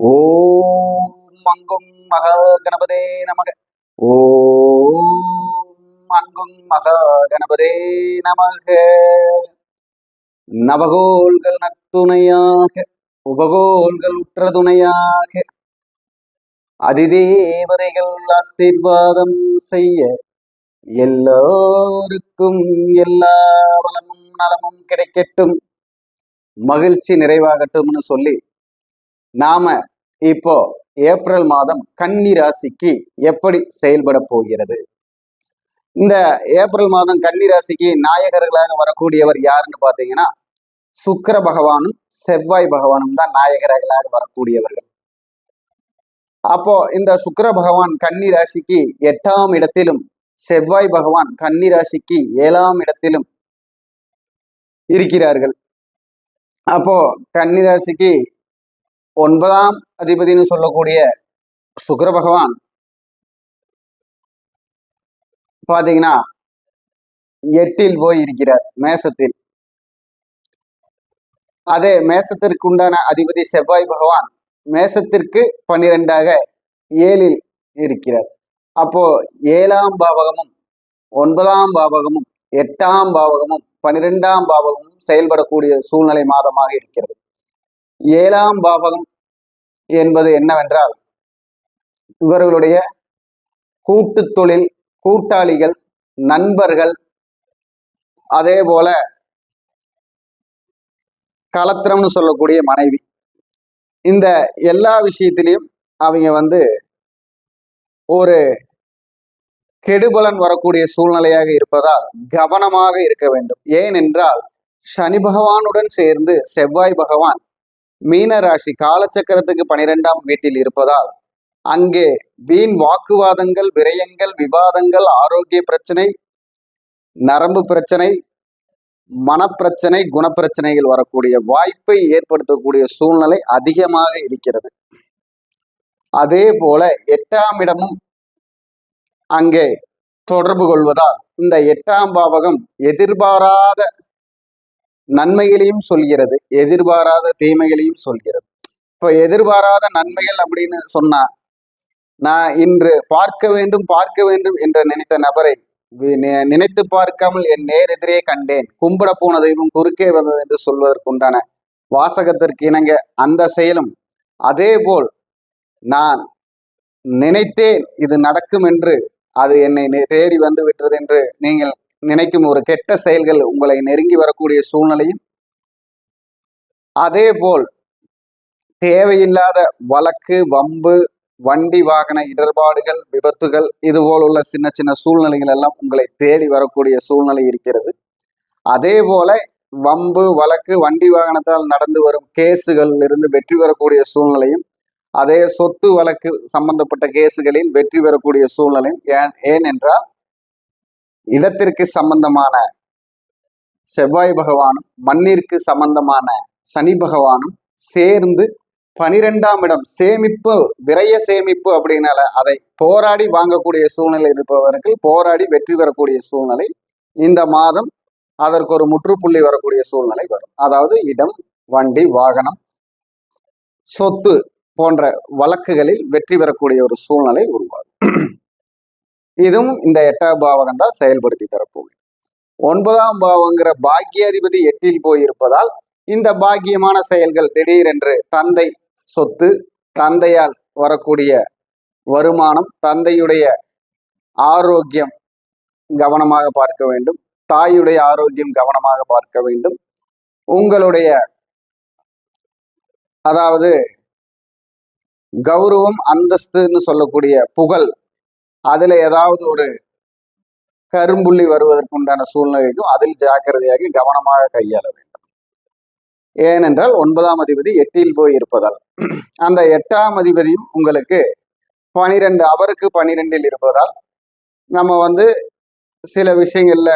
ஓம் மங்கும் மகா கணபதே நமக. ஓம் மங்கும் மகா கணபதே நமக. நவகோள்கள் நத்துணையாக உபகோள்கள் உற்ற துணையாக அதிதேவதைகள் ஆசீர்வாதம் செய்ய எல்லோருக்கும் எல்லா வளமும் நலமும் கிடைக்கட்டும், மகிழ்ச்சி நிறைவாகட்டும்னு சொல்லி நாம இப்போ ஏப்ரல் மாதம் கன்னி ராசிக்கு எப்படி செயல்பட போகிறது. இந்த ஏப்ரல் மாதம் கன்னி ராசிக்கு நாயகர்களாக வரக்கூடியவர் யாருன்னு பாத்தீங்கன்னா சுக்கிர பகவானும் செவ்வாய் பகவானும் தான் நாயகர்களாக வரக்கூடியவர்கள். அப்போ இந்த சுக்கிர பகவான் கன்னி ராசிக்கு 8ஆம் இடத்திலும் செவ்வாய் பகவான் கன்னி ராசிக்கு 7ஆம் இடத்திலும் இருக்கிறார்கள். அப்போ கன்னி ராசிக்கு 9ஆம் அதிபதினு சொல்லக்கூடிய சுக்கிர பகவான் பாத்தீங்கன்னா 8ல் போய் இருக்கிறார் மேசத்தில். அதே மேசத்திற்கு உண்டான அதிபதி செவ்வாய் பகவான் மேசத்திற்கு 12ஆக 7ல் இருக்கிறார். அப்போ 7ஆம் பாவகமும் 9ஆம் பாவகமும் 8ஆம் பாவகமும் 12ஆம் பாவகமும் செயல்படக்கூடிய சூழ்நிலை மாதமாக இருக்கிறது. 7ஆம் பாவகம் என்பது என்னவென்றால் இவர்களுடைய கூட்டு தொழில், கூட்டாளிகள், நண்பர்கள், அதே போல கலத்திரம்னு சொல்லக்கூடிய மனைவி, இந்த எல்லா விஷயத்திலையும் அவங்க ஒரு கெடுபலன் வரக்கூடிய சூழ்நிலையாக இருப்பதால் கவனமாக இருக்க வேண்டும். ஏனென்றால் சனி பகவானுடன் சேர்ந்து செவ்வாய் பகவான் மீன ராசி காலச்சக்கரத்துக்கு 12ஆம் வீட்டில் இருப்பதால் அங்கே வீண் வாக்குவாதங்கள், விரயங்கள், விவாதங்கள், ஆரோக்கிய பிரச்சனை, நரம்பு பிரச்சனை, மனப்பிரச்சனை, குணப்பிரச்சனைகள் வரக்கூடிய வாய்ப்பை ஏற்படுத்தக்கூடிய சூழ்நிலை அதிகமாக இருக்கிறது. அதே போல 8ஆம் இடமும் அங்கே தொடர்பு கொள்வதால் இந்த 8ஆம் பாவகம் எதிர்பாராத நன்மைகளையும் சொல்கிறது, எதிர்பாராத தீமைகளையும் சொல்கிறது. இப்போ எதிர்பாராத நன்மைகள் அப்படின்னு சொன்னா, நான் இன்று பார்க்க வேண்டும் என்று நினைத்த நபரை நினைத்து பார்க்காமல் என் நேரெதிரே கண்டேன், கும்பிட போன தெய்வம் குறுக்கே வந்தது என்று சொல்வதற்குண்டான வாசகத்திற்கு இணங்க அந்த செயலும், அதே போல் நான் நினைத்தேன் இது நடக்கும் என்று அது என்னை தேடி வந்து விட்டது என்று நீங்கள் நினைக்கும் ஒரு கெட்ட செயல்கள் உங்களை நெருங்கி வரக்கூடிய சூழ்நிலையும், அதே போல் தேவையில்லாத வழக்கு, வம்பு, வண்டி வாகன இடர்பாடுகள், விபத்துகள், இதுபோல் உள்ள சின்ன சின்ன சூழ்நிலைகள் எல்லாம் உங்களை தேடி வரக்கூடிய சூழ்நிலை இருக்கிறது. அதே போல வம்பு, வழக்கு, வண்டி வாகனத்தால் நடந்து வரும் கேஸுகளில் இருந்து வெற்றி பெறக்கூடிய சூழ்நிலையும், அதே சொத்து வழக்கு சம்பந்தப்பட்ட கேஸுகளில் வெற்றி பெறக்கூடிய சூழ்நிலையும், ஏனென்றால் இடத்திற்கு சம்பந்தமான செவ்வாய் பகவானும் மண்ணிற்கு சம்பந்தமான சனி பகவானும் சேர்ந்து 12ஆம் இடம் சேமிப்பு, விரய சேமிப்பு அப்படின்னால அதை போராடி வாங்கக்கூடிய சூழ்நிலை இருப்பவர்கள் போராடி வெற்றி பெறக்கூடிய சூழ்நிலை இந்த மாதம் அதற்கு ஒரு முற்றுப்புள்ளி வரக்கூடிய சூழ்நிலை வரும். அதாவது இடம், வண்டி, வாகனம், சொத்து போன்ற வழக்குகளில் வெற்றி பெறக்கூடிய ஒரு சூழ்நிலை உருவாகும். இதுவும் இந்த 8ஆம் பாவகம் தான் செயல்படுத்தி தரப்போகுது. 9ஆம் பாவங்கிற பாக்கியாதிபதி 8ல் போயிருப்பதால் இந்த பாக்கியமான செயல்கள் திடீரென்று தந்தை சொத்து, தந்தையால் வரக்கூடிய வருமானம், தந்தையுடைய ஆரோக்கியம் கவனமாக பார்க்க வேண்டும், தாயுடைய ஆரோக்கியம் கவனமாக பார்க்க வேண்டும். உங்களுடைய அதாவது கௌரவம், அந்தஸ்துன்னு சொல்லக்கூடிய புகழ், அதுல ஏதாவது ஒரு கரும்புள்ளி வருவதற்குண்டான சூழ்நிலைக்கும் அதில் ஜாக்கிரதையாக கவனமாக கையாள வேண்டும். ஏனென்றால் 9ஆம் அதிபதி 8ல் போய் இருப்பதால் அந்த 8ஆம் அதிபதியும் உங்களுக்கு 12 அவருக்கு 12ல் இருப்பதால் நம்ம சில விஷயங்கள்ல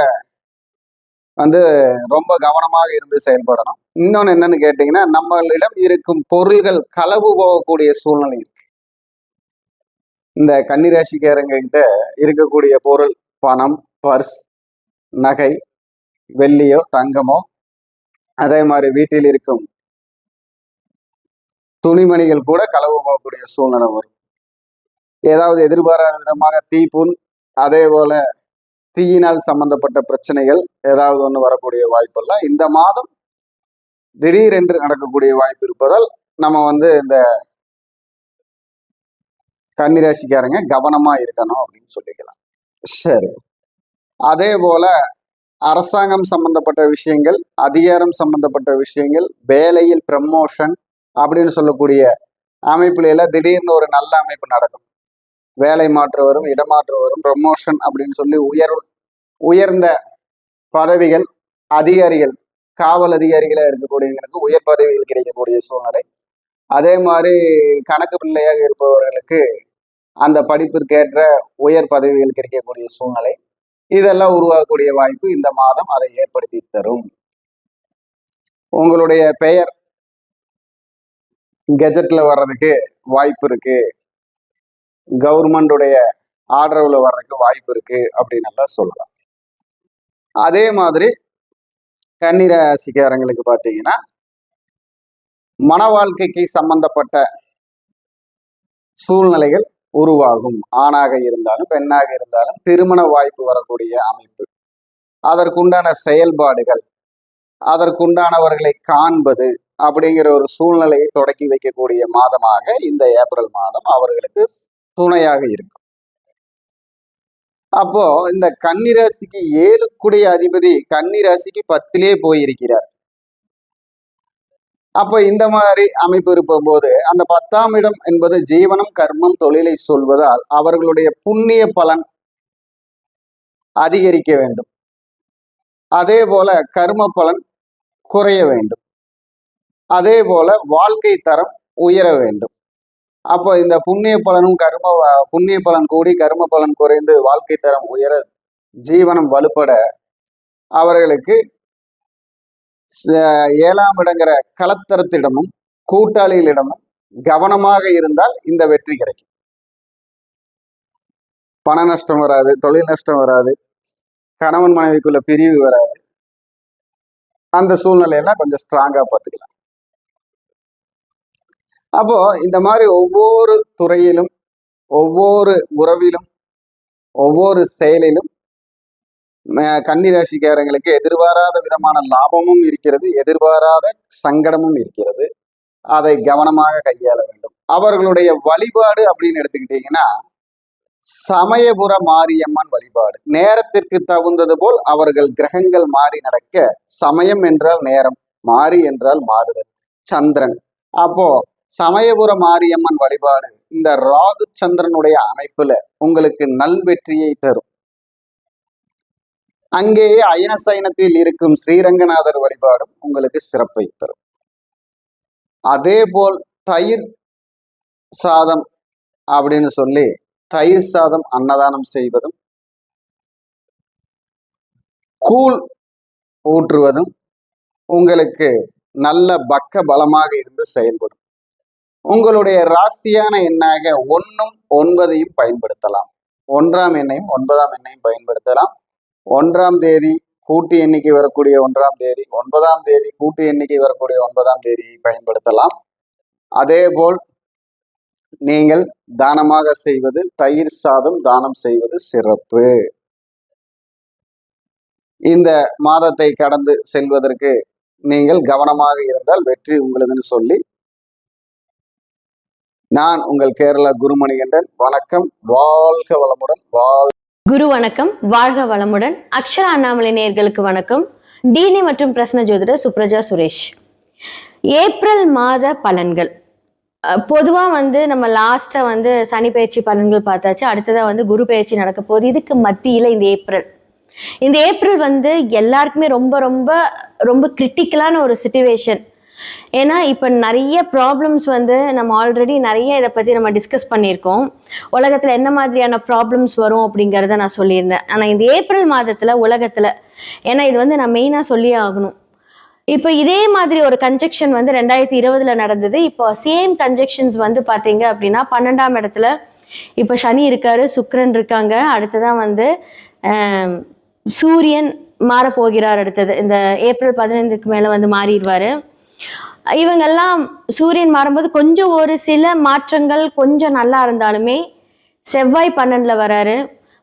ரொம்ப கவனமாக இருந்து செயல்படணும். இன்னொன்னு என்னன்னு கேட்டீங்கன்னா, நம்மளிடம் இருக்கும் பொருள்கள் களவு போகக்கூடிய சூழ்நிலை இருக்கு. இந்த கன்னிராசிக்காரங்க கிட்ட இருக்கக்கூடிய பொருள், பணம், பர்ஸ், நகை, வெள்ளியோ தங்கமோ, அதே மாதிரி வீட்டில் இருக்கும் துணிமணிகள் கூட களவு போகக்கூடிய சூழ்நிலை வரும். ஏதாவது எதிர்பாராத விதமாக தீப்புண், அதே போல தீயினால் சம்பந்தப்பட்ட பிரச்சனைகள் ஏதாவது ஒன்று வரக்கூடிய வாய்ப்பெல்லாம் இந்த மாதம் திடீரென்று நடக்கக்கூடிய வாய்ப்பு இருப்பதால் நம்ம இந்த கன்னிராசிக்காரங்க கவனமா இருக்கணும் அப்படின்னு சொல்லிக்கலாம். சரி, அதே போல அரசாங்கம் சம்பந்தப்பட்ட விஷயங்கள், அதிகாரம் சம்பந்தப்பட்ட விஷயங்கள், வேலையில் ப்ரமோஷன் அப்படின்னு சொல்லக்கூடிய அமைப்புல எல்லாம் திடீர்னு ஒரு நல்ல அமைப்பு நடக்கும். வேலை மாற்று வரும், இடமாற்று வரும், ப்ரமோஷன் அப்படின்னு சொல்லி உயர்ந்த பதவிகள், அதிகாரிகள், காவல் அதிகாரிகளாக இருக்கக்கூடியவங்களுக்கு உயர் பதவிகள் கிடைக்கக்கூடிய சூழ்நிலை. அதே மாதிரி கணக்கு பிள்ளையாக இருப்பவர்களுக்கு அந்த படிப்பிற்கேற்ற உயர் பதவிகள் கிடைக்கக்கூடிய சூழ்நிலை, இதெல்லாம் உருவாகக்கூடிய வாய்ப்பு இந்த மாதம் அதை ஏற்படுத்தி தரும். உங்களுடைய பெயர் கெஜெட்ல வர்றதுக்கு வாய்ப்பு இருக்கு, கவர்மெண்டுடைய ஆதரவுல வர்றதுக்கு வாய்ப்பு இருக்கு அப்படின்னு எல்லாம் சொல்லலாம். அதே மாதிரி கன்னிராசிக்காரங்களுக்கு பார்த்தீங்கன்னா மன வாழ்க்கைக்கு சம்பந்தப்பட்ட சூழ்நிலைகள் உருவாகும். ஆணாக இருந்தாலும் பெண்ணாக இருந்தாலும் திருமண வாய்ப்பு வரக்கூடிய அமைப்பு, அதற்குண்டான செயல்பாடுகள், அதற்குண்டானவர்களை காண்பது அப்படிங்கிற ஒரு சூழ்நிலையை தொடக்கி வைக்கக்கூடிய மாதமாக இந்த ஏப்ரல் மாதம் அவர்களுக்கு துணையாக இருக்கும். அப்போ இந்த கன்னிராசிக்கு 7 அதிபதி கன்னிராசிக்கு 10 போயிருக்கிறார். அப்போ இந்த மாதிரி அமைப்பு இருக்கும் போது அந்த 10ஆம் இடம் என்பது ஜீவனம், கர்மம், தொழிலை சொல்வதால் அவர்களுடைய புண்ணிய பலன் அதிகரிக்க வேண்டும், அதே போல கர்ம பலன் குறைய வேண்டும், அதே போல வாழ்க்கை தரம் உயர வேண்டும். அப்போ இந்த புண்ணிய பலனும் புண்ணிய பலன் கூடி கர்ம பலன் குறைந்து வாழ்க்கை தரம் உயர, ஜீவனம் வலுப்பட அவர்களுக்கு 7ஆம் இடங்கிற கலத்தரத்திடமும் கூட்டாளிகளிடமும் கவனமாக இருந்தால் இந்த வெற்றி கிடைக்கும். பண நஷ்டம் வராது, தொழில் நஷ்டம் வராது, கணவன் மனைவிக்குள்ள பிரிவு வராது. அந்த சூழ்நிலையெல்லாம் கொஞ்சம் ஸ்ட்ராங்கா பார்த்துக்கலாம். அப்போ இந்த மாதிரி ஒவ்வொரு துறையிலும், ஒவ்வொரு உறவிலும், ஒவ்வொரு செயலிலும் கன்னிராசிக்காரங்களுக்கு எதிர்பாராத விதமான லாபமும் இருக்கிறது, எதிர்பாராத சங்கடமும் இருக்கிறது. அதை கவனமாக கையாள வேண்டும். அவர்களுடைய வழிபாடு அப்படின்னு எடுத்துக்கிட்டீங்கன்னா சமயபுர மாரியம்மன் வழிபாடு. நேரத்திற்கு தகுந்தது போல் அவர்கள் கிரகங்கள் மாறி நடக்க, சமயம் என்றால் நேரம், மாறி என்றால் மாறுதல், சந்திரன். அப்போ சமயபுர மாரியம்மன் வழிபாடு இந்த ராகு சந்திரனுடைய அமைப்புல உங்களுக்கு நல்வெற்றியை தரும். அங்கேயே அயன சயனத்தில் இருக்கும் ஸ்ரீரங்கநாதர் வழிபாடும் உங்களுக்கு சிறப்பை தரும். அதே போல் தயிர் சாதம் அப்படின்னு சொல்லி தயிர் சாதம் அன்னதானம் செய்வதும், கூழ் ஊற்றுவதும் உங்களுக்கு நல்ல பக்க பலமாக இருந்து செயல்படும். உங்களுடைய ராசியான எண்ணாக 1ம் 9ஐயும் பயன்படுத்தலாம். 1ஆம் எண்ணையும் 9ஆம் எண்ணையும் பயன்படுத்தலாம். 1ஆம் தேதி கூட்டு எண்ணிக்கை வரக்கூடிய 1ஆம் தேதி, 9ஆம் தேதி கூட்டு எண்ணிக்கை வரக்கூடிய 9ஆம் தேதியை பயன்படுத்தலாம். அதே போல் நீங்கள் தானமாக செய்வது தயிர் சாதம் தானம் செய்வது சிறப்பு. இந்த மாதத்தை கடந்து செல்வதற்கு நீங்கள் கவனமாக இருந்தால் வெற்றி உங்களதுன்னு சொல்லி நான் உங்கள் கேரளா குருமணிகண்டன். வணக்கம், வாழ்க வளமுடன். குரு வணக்கம், வாழ்க வளமுடன். அக்ஷரா அண்ணாமலை நேயர்களுக்கு வணக்கம். டிஎன்ஏ மற்றும் பிரசன்ன ஜோதிடர் சுப்ரஜா சுரேஷ். ஏப்ரல் மாத பலன்கள் பொதுவாக நம்ம லாஸ்ட்டாக சனி பயிற்சி பலன்கள் பார்த்தாச்சு. அடுத்ததாக குரு பயிற்சி நடக்க போகுது. இதுக்கு மத்தியில் இந்த ஏப்ரல் எல்லாருக்குமே ரொம்ப ரொம்ப ரொம்ப கிரிட்டிக்கலான ஒரு சிச்சுவேஷன். ஏன்னா இப்போ நிறைய ப்ராப்ளம்ஸ் நம்ம ஆல்ரெடி நிறைய இதை பற்றி நம்ம டிஸ்கஸ் பண்ணியிருக்கோம். உலகத்தில் என்ன மாதிரியான ப்ராப்ளம்ஸ் வரும் அப்படிங்கிறத நான் சொல்லியிருந்தேன். ஆனால் இந்த ஏப்ரல் மாதத்தில் உலகத்தில், ஏன்னா இது நான் மெயினாக சொல்லியே ஆகணும். இப்போ இதே மாதிரி ஒரு கன்ஜெக்ஷன் 2020 நடந்தது. இப்போ சேம் கன்ஜெக்ஷன்ஸ் பார்த்தீங்க அப்படின்னா 12ஆம் இடத்துல இப்போ சனி இருக்காரு, சுக்கிரன் இருக்காங்க. அடுத்ததான் சூரியன் மாறப்போகிறார். அடுத்தது இந்த ஏப்ரல் 15க்கு மேலே மாறிடுவார். இவங்கெல்லாம் சூரியன் மாறும்போது கொஞ்சம் ஒரு சில மாற்றங்கள் கொஞ்சம் நல்லா இருந்தாலுமே செவ்வாய் 12ல் வராரு,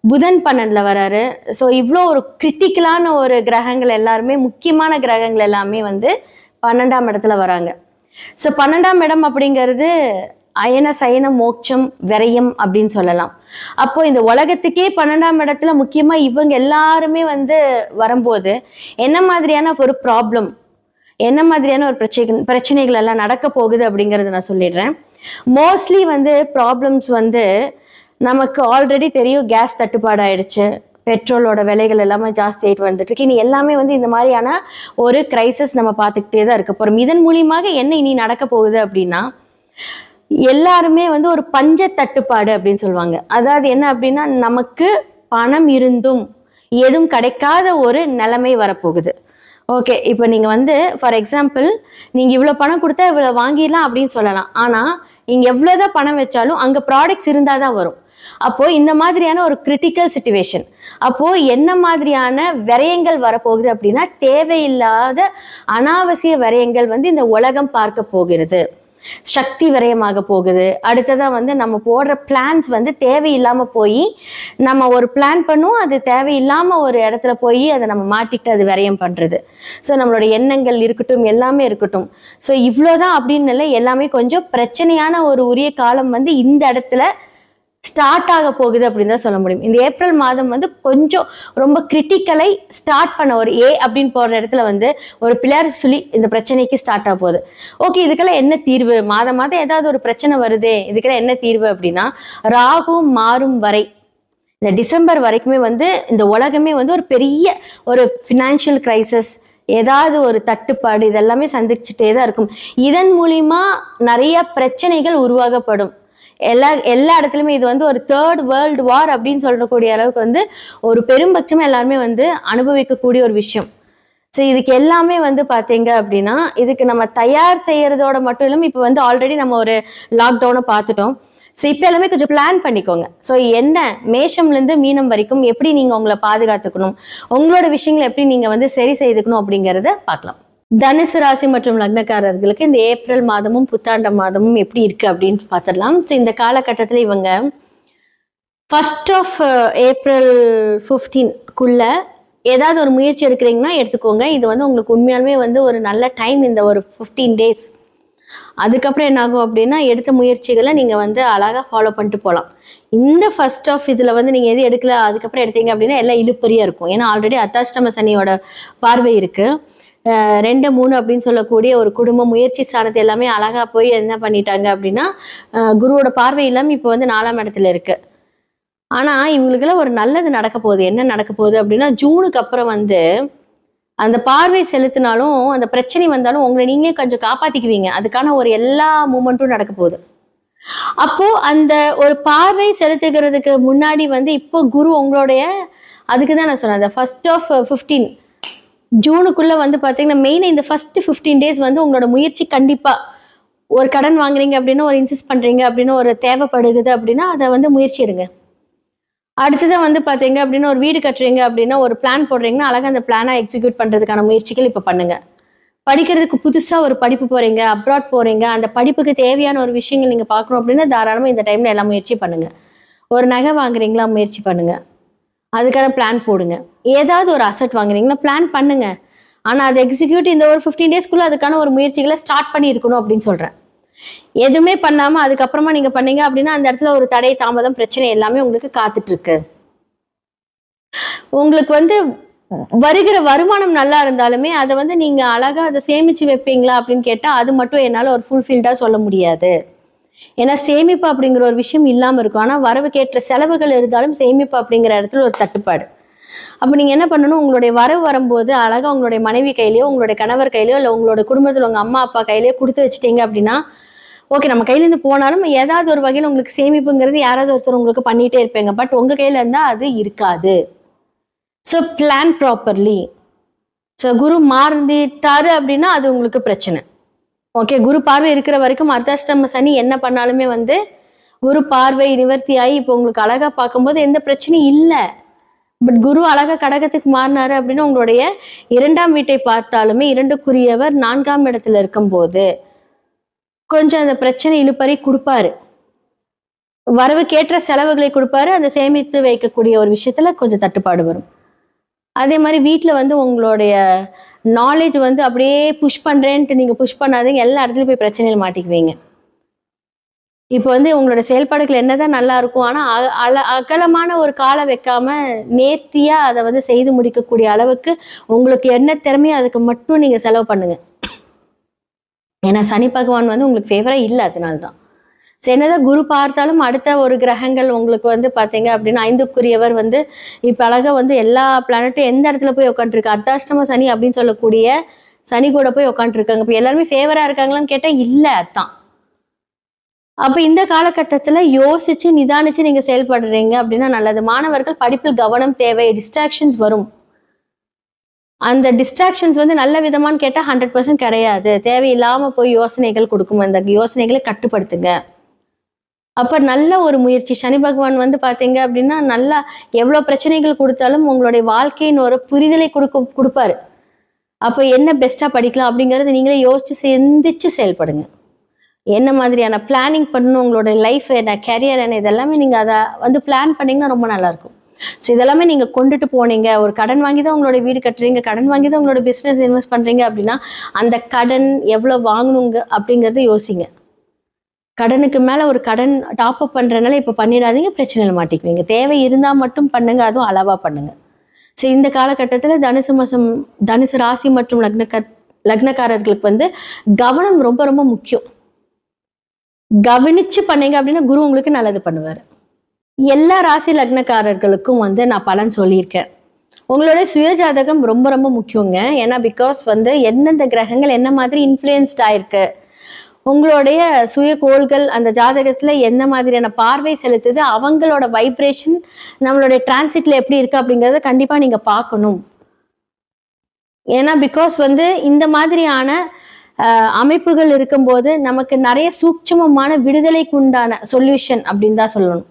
புதன் 12ல் வராரு. ஸோ இவ்வளோ ஒரு கிரிட்டிக்கலான ஒரு கிரகங்கள் எல்லாருமே, முக்கியமான கிரகங்கள் எல்லாமே 12ஆம் இடத்துல வராங்க. ஸோ 12ஆம் இடம் அப்படிங்கிறது அயன சயன மோட்சம் விரயம் அப்படின்னு சொல்லலாம். அப்போ இந்த உலகத்துக்கே 12ஆம் இடத்துல முக்கியமாக இவங்க எல்லாருமே வரும்போது என்ன மாதிரியான ஒரு ப்ராப்ளம், என்ன மாதிரியான ஒரு பிரச்சனைகள் எல்லாம் நடக்க போகுது அப்படிங்கிறத நான் சொல்லிடுறேன். மோஸ்ட்லி ப்ராப்ளம்ஸ் நமக்கு ஆல்ரெடி தெரியும். கேஸ் தட்டுப்பாடு ஆயிடுச்சு, பெட்ரோலோட விலைகள் எல்லாமே ஜாஸ்தி ஆகிட்டு வந்துட்டு இருக்கு. இனி எல்லாமே இந்த மாதிரியான ஒரு கிரைசிஸ் நம்ம பார்த்துக்கிட்டே தான் இருக்க போகிறோம். இதன் மூலியமாக என்ன இனி நடக்க போகுது அப்படின்னா, எல்லாருமே ஒரு பஞ்ச தட்டுப்பாடு அப்படின்னு சொல்லுவாங்க. அதாவது என்ன அப்படின்னா, நமக்கு பணம் இருந்தும் எதுவும் கிடைக்காத ஒரு நிலைமை வரப்போகுது. ஓகே, இப்போ நீங்க வந்து ஃபார் எக்ஸாம்பிள் நீங்க இவ்வளவு பணம் கொடுத்தா இவ்வளவு வாங்கிடலாம் அப்படின்னு சொல்லலாம். ஆனா நீங்க எவ்வளவுதான் பணம் வச்சாலும் அங்க ப்ராடக்ட்ஸ் இருந்தாதான் வரும். அப்போ இந்த மாதிரியான ஒரு கிரிட்டிக்கல் சிச்சுவேஷன், அப்போ என்ன மாதிரியான விரயங்கள் வரப்போகுது அப்படின்னா, தேவையில்லாத அனாவசிய விரயங்கள் வந்து இந்த உலகம் பார்க்க போகிறது. சக்தி விரயமாக போகுது. அடுத்ததா வந்து நம்ம போடுற பிளான்ஸ் வந்து தேவையில்லாம போய் நம்ம ஒரு பிளான் பண்ணுவோம், அது தேவையில்லாம ஒரு இடத்துல போய் அதை நம்ம மாட்டிக்கிட்டு அது விரயம் பண்றது. ஸோ நம்மளோட எண்ணங்கள் இருக்கட்டும், எல்லாமே இருக்கட்டும். ஸோ இவ்வளோதான் அப்படின்னு இல்லை, எல்லாமே கொஞ்சம் பிரச்சனையான ஒரு உரிய காலம் வந்து இந்த இடத்துல ஸ்டார்ட் ஆக போகுது அப்படின்னு தான் சொல்ல முடியும். இந்த ஏப்ரல் மாதம் வந்து கொஞ்சம் ரொம்ப கிரிட்டிக்கலை ஸ்டார்ட் பண்ண ஒரு அப்படின்னு போற இடத்துல வந்து ஒரு பிள்ளையார் சொல்லி இந்த பிரச்சனைக்கு ஸ்டார்ட் ஆக போகுது. ஓகே, இதுக்கெல்லாம் என்ன தீர்வு? மாதம் மாதம் ஏதாவது ஒரு பிரச்சனை வருதே, இதுக்கெல்லாம் என்ன தீர்வு அப்படின்னா, ராகு மாறும் வரை இந்த டிசம்பர் வரைக்குமே வந்து இந்த உலகமே வந்து ஒரு பெரிய ஒரு ஃபினான்ஷியல் கிரைசிஸ், ஏதாவது ஒரு தட்டுப்பாடு இதெல்லாமே சந்திச்சுட்டே தான் இருக்கும். இதன் மூலியமா நிறைய பிரச்சனைகள் உருவாகப்படும். எல்லா இடத்துலயுமே இது வந்து ஒரு தேர்ட் வேர்ல்டு வார் அப்படின்னு சொல்லக்கூடிய அளவுக்கு வந்து ஒரு பெரும்பட்சமா எல்லாருமே வந்து அனுபவிக்கக்கூடிய ஒரு விஷயம். ஸோ இதுக்கு எல்லாமே வந்து பாத்தீங்க அப்படின்னா, இதுக்கு நம்ம தயார் செய்யறதோட மட்டும் இல்லாமல் இப்போ வந்து ஆல்ரெடி நம்ம ஒரு லாக்டவுனை பார்த்துட்டோம். ஸோ இப்போ எல்லாமே கொஞ்சம் பிளான் பண்ணிக்கோங்க. ஸோ என்ன மேஷம்லேருந்து மீனம் வரைக்கும் எப்படி நீங்க உங்களை பாதுகாத்துக்கணும், உங்களோட விஷயங்களை எப்படி நீங்க வந்து சரி செய்துக்கணும் அப்படிங்கிறத பார்க்கலாம். தனுசு ராசி மற்றும் லக்னக்காரர்களுக்கு இந்த ஏப்ரல் மாதமும் புத்தாண்ட மாதமும் எப்படி இருக்கு அப்படின்னு பார்த்துடலாம். ஸோ இந்த காலகட்டத்தில் இவங்க 1st ஆஃப் ஏப்ரல் 15க்குள்ள ஏதாவது ஒரு முயற்சி எடுக்கிறீங்கன்னா எடுத்துக்கோங்க. இது வந்து உங்களுக்கு உண்மையாலுமே வந்து ஒரு நல்ல டைம், இந்த ஒரு 15 டேஸ். அதுக்கப்புறம் என்ன ஆகும் அப்படின்னா, எடுத்த முயற்சிகளை நீங்க வந்து அழகா ஃபாலோ பண்ணிட்டு போகலாம். இந்த 1st ஆஃப் இதுல வந்து நீங்க எது எடுக்கல அதுக்கப்புறம் எடுத்தீங்க அப்படின்னா எல்லாம் இழுப்பறியா இருக்கும். ஏன்னா ஆல்ரெடி அர்த்தாஷ்டம சனியோட பார்வை இருக்கு. 2, 3 அப்படின்னு சொல்லக்கூடிய ஒரு குடும்ப முயற்சி ஸ்தானத்தை எல்லாமே அழகா போய் என்ன பண்ணிட்டாங்க அப்படின்னா, குருவோட பார்வை இல்லாமல் இப்போ வந்து 4ஆம் இடத்துல இருக்கு. ஆனா இவங்களுக்கெல்லாம் ஒரு நல்லது நடக்க போகுது. என்ன நடக்க போகுது அப்படின்னா, ஜூனுக்கு அப்புறம் வந்து அந்த பார்வை செலுத்தினாலும் அந்த பிரச்சனை வந்தாலும் உங்களை நீங்க கொஞ்சம் காப்பாத்திக்குவீங்க. அதுக்கான ஒரு எல்லா மூமெண்ட்டும் நடக்க போகுது. அப்போ அந்த ஒரு பார்வை செலுத்துகிறதுக்கு முன்னாடி வந்து இப்போ குரு உங்களுடைய, அதுக்கு தான் நான் சொன்னேன், அந்த 1st ஆஃப் 15 ஜூனுக்குள்ள வந்து பாத்தீங்கன்னா மெயினா இந்த ஃபர்ஸ்ட் 15 டேஸ் வந்து உங்களோட முயற்சி கண்டிப்பா, ஒரு கடன் வாங்குறீங்க அப்படின்னா, ஒரு இன்சிஸ்ட் பண்றீங்க அப்படின்னா, ஒரு தேவைப்படுகுது அப்படின்னா அதை வந்து முயற்சி எடுங்க. அடுத்ததான் வந்து பாத்தீங்க அப்படின்னா, ஒரு வீடு கட்டுறீங்க அப்படின்னா, ஒரு பிளான் போடுறீங்கன்னா அழகா அந்த பிளானை எக்ஸிக்யூட் பண்றதுக்கான முயற்சிகள் இப்ப பண்ணுங்க. படிக்கிறதுக்கு புதுசா ஒரு படிப்பு போறீங்க, அப்ராட் போறீங்க, அந்த படிப்புக்கு தேவையான ஒரு விஷயங்கள் நீங்க பார்க்கணும் அப்படின்னா தாராளமா இந்த டைம்ல எல்லாம் முயற்சி பண்ணுங்க. ஒரு நகை வாங்குறீங்களா, முயற்சி பண்ணுங்க, அதுக்கான பிளான் போடுங்க. ஏதாவது ஒரு அசெட் வாங்குறீங்கன்னா பிளான் பண்ணுங்க. ஆனா அதை எக்ஸிக்யூட் இந்த ஒரு 15 டேஸ்க்குள்ள அதுக்கான ஒரு முயற்சிகளை ஸ்டார்ட் பண்ணி இருக்கணும் அப்படின்னு சொல்றேன். எதுவுமே பண்ணாம அதுக்கப்புறமா நீங்க பண்ணீங்க அப்படின்னா அந்த இடத்துல ஒரு தடை, தாமதம், பிரச்சனை எல்லாமே உங்களுக்கு காத்துட்டு இருக்கு. உங்களுக்கு வந்து வருகிற வருமானம் நல்லா இருந்தாலுமே அதை வந்து நீங்க அழகா அதை சேமிச்சு வைப்பீங்களா அப்படின்னு கேட்டா அது மட்டும் என்னால ஒரு ஃபுல்ஃபில்டா சொல்ல முடியாது. ஏன்னா சேமிப்பு அப்படிங்கிற ஒரு விஷயம் இல்லாம இருக்கும். ஆனா வரவுக்கேற்ற செலவுகள் இருந்தாலும் சேமிப்பு அப்படிங்கிற இடத்துல ஒரு தட்டுப்பாடு. அப்ப நீங்க என்ன பண்ணணும், உங்களுடைய வரவு வரும்போது அழகா உங்களுடைய மனைவி கையிலயோ, உங்களுடைய கணவர் கையிலயோ, இல்ல உங்களோட குடும்பத்துல உங்க அம்மா அப்பா கையிலயோ கொடுத்து வச்சுட்டீங்க அப்படின்னா ஓகே, நம்ம கையில இருந்து போனாலும் ஏதாவது ஒரு வகையில் உங்களுக்கு சேமிப்புங்கிறது யாராவது ஒருத்தர் உங்களுக்கு பண்ணிட்டே இருப்பீங்க. பட் உங்க கையில இருந்தா அது இருக்காது. So plan properly. ஸோ குரு மாறிட்டாரு அப்படின்னா அது உங்களுக்கு பிரச்சனை. ஓகே, குரு பார்வை இருக்கிற வரைக்கும் அர்த்தாஷ்டம சனி என்ன பண்ணாலுமே வந்து குரு பார்வை நிவர்த்தி ஆகி இப்போ உங்களுக்கு அழகா பார்க்கும்போது எந்த பிரச்சனையும் இல்லை. பட் குரு அழகா கடகத்துக்கு மாறினாரு அப்படின்னா உங்களுடைய 2ஆம் வீட்டை பார்த்தாலுமே 2க்குரியவர் 4ஆம் இடத்துல இருக்கும்போது கொஞ்சம் அந்த பிரச்சனை இழுப்பறி கொடுப்பாரு. வரவுக்கேற்ற செலவுகளை கொடுப்பாரு. அந்த சேமித்து வைக்கக்கூடிய ஒரு விஷயத்துல கொஞ்சம் தட்டுப்பாடு வரும். அதே மாதிரி வீட்டில் வந்து உங்களுடைய நாலேஜ் வந்து அப்படியே புஷ் பண்றேன்ட்டு நீங்க புஷ் பண்ணாதீங்க, எல்லா இடத்துலயும் போய் பிரச்சனையில் மாட்டிக்குவீங்க. இப்போ வந்து உங்களோட செயல்பாடுகள் என்னதான் நல்லா இருக்கும், ஆனா அகலமான ஒரு காலை வைக்காம நேர்த்தியா அதை வந்து செய்து முடிக்கக்கூடிய அளவுக்கு உங்களுக்கு என்ன திறமையோ அதுக்கு மட்டும் நீங்க செலவு பண்ணுங்க. ஏன்னா சனி பகவான் வந்து உங்களுக்கு ஃபேவரா இல்லை. அதனால்தான் என்னதான் குரு பார்த்தாலும் அடுத்த ஒரு கிரகங்கள் உங்களுக்கு வந்து பாத்தீங்க அப்படின்னா 5க்குரியவர் வந்து இப்ப அழகா வந்து எல்லா பிளானட்டும் எந்த இடத்துல போய் உட்காந்துருக்கு, அர்த்தாஷ்டம சனி அப்படின்னு சொல்லக்கூடிய சனி கூட போய் உட்காந்துருக்காங்க. இப்ப எல்லாருமே ஃபேவரா இருக்காங்களான்னு கேட்டா இல்ல. அதான் அப்ப இந்த காலகட்டத்துல யோசிச்சு நிதானிச்சு நீங்க செயல்படுறீங்க அப்படின்னா நல்லது. மாணவர்கள் படிப்பில் கவனம் தேவை. டிஸ்ட்ராக்ஷன்ஸ் வரும். அந்த டிஸ்ட்ராக்ஷன்ஸ் வந்து நல்ல விதமானு கேட்டால் 100% கிடையாது. தேவையில்லாமல் போய் யோசனைகள் கொடுக்கும். அந்த யோசனைகளை கட்டுப்படுத்துங்க. அப்போ நல்ல ஒரு முயற்சி. சனி பகவான் வந்து பார்த்தீங்க அப்படின்னா நல்லா எவ்வளோ பிரச்சனைகள் கொடுத்தாலும் உங்களுடைய வாழ்க்கையின் ஒரு புரிதலை கொடுப்பாரு. அப்போ என்ன பெஸ்ட்டாக படிக்கலாம் அப்படிங்கிறத நீங்களே யோசிச்சு சிந்திச்சு செயல்படுங்க. என்ன மாதிரியான பிளானிங் பண்ணணும், உங்களோட லைஃப் என்ன, கேரியர் என்ன, இதெல்லாமே நீங்கள் அதை வந்து பிளான் பண்ணிங்கன்னா ரொம்ப நல்லாயிருக்கும். ஸோ இதெல்லாமே நீங்கள் கொண்டுட்டு போனீங்க. ஒரு கடன் வாங்கி தான் உங்களோட வீடு கட்டுறீங்க, கடன் வாங்கி தான் உங்களோட பிஸ்னஸ் இன்வெஸ்ட் பண்ணுறீங்க அப்படின்னா அந்த கடன் எவ்வளோ வாங்கணுங்க அப்படிங்கிறத யோசிங்க. கடனுக்கு மேலே ஒரு கடன் டாப்அப் பண்ணுறதுனால இப்போ பண்ணிடாதீங்க, பிரச்சனையில் மாட்டிக்குவீங்க. தேவை இருந்தால் மட்டும் பண்ணுங்க, அதுவும் அளவாக பண்ணுங்க. ஸோ இந்த காலகட்டத்தில் தனுசு ராசி மற்றும் லக்னக்காரர்களுக்கு வந்து கவனம் ரொம்ப ரொம்ப முக்கியம். கவனிச்சு பண்ணீங்க அப்படின்னா குரு உங்களுக்கு நல்லது பண்ணுவார். எல்லா ராசி லக்னக்காரர்களுக்கும் வந்து நான் பலன் சொல்லியிருக்கேன். உங்களோட சுயஜாதகம் ரொம்ப ரொம்ப முக்கியங்க. ஏன்னா பிகாஸ் வந்து எந்தெந்த கிரகங்கள் என்ன மாதிரி இன்ஃப்ளூயன்ஸ்ட் ஆயிருக்கு, உங்களுடைய சுய கோள்கள் அந்த ஜாதகத்துல என்ன மாதிரியான பார்வை செலுத்துது, அவங்களோட வைப்ரேஷன் நம்மளுடைய டிரான்சிட்ல எப்படி இருக்கு அப்படிங்கிறத கண்டிப்பா நீங்க பார்க்கணும். ஏன்னா பிகாஸ் வந்து இந்த மாதிரியான அமைப்புகள் இருக்கும்போது நமக்கு நிறைய சூட்சமமான விடுதலைக்கு உண்டான சொல்யூஷன் அப்படின்னு தான் சொல்லணும்.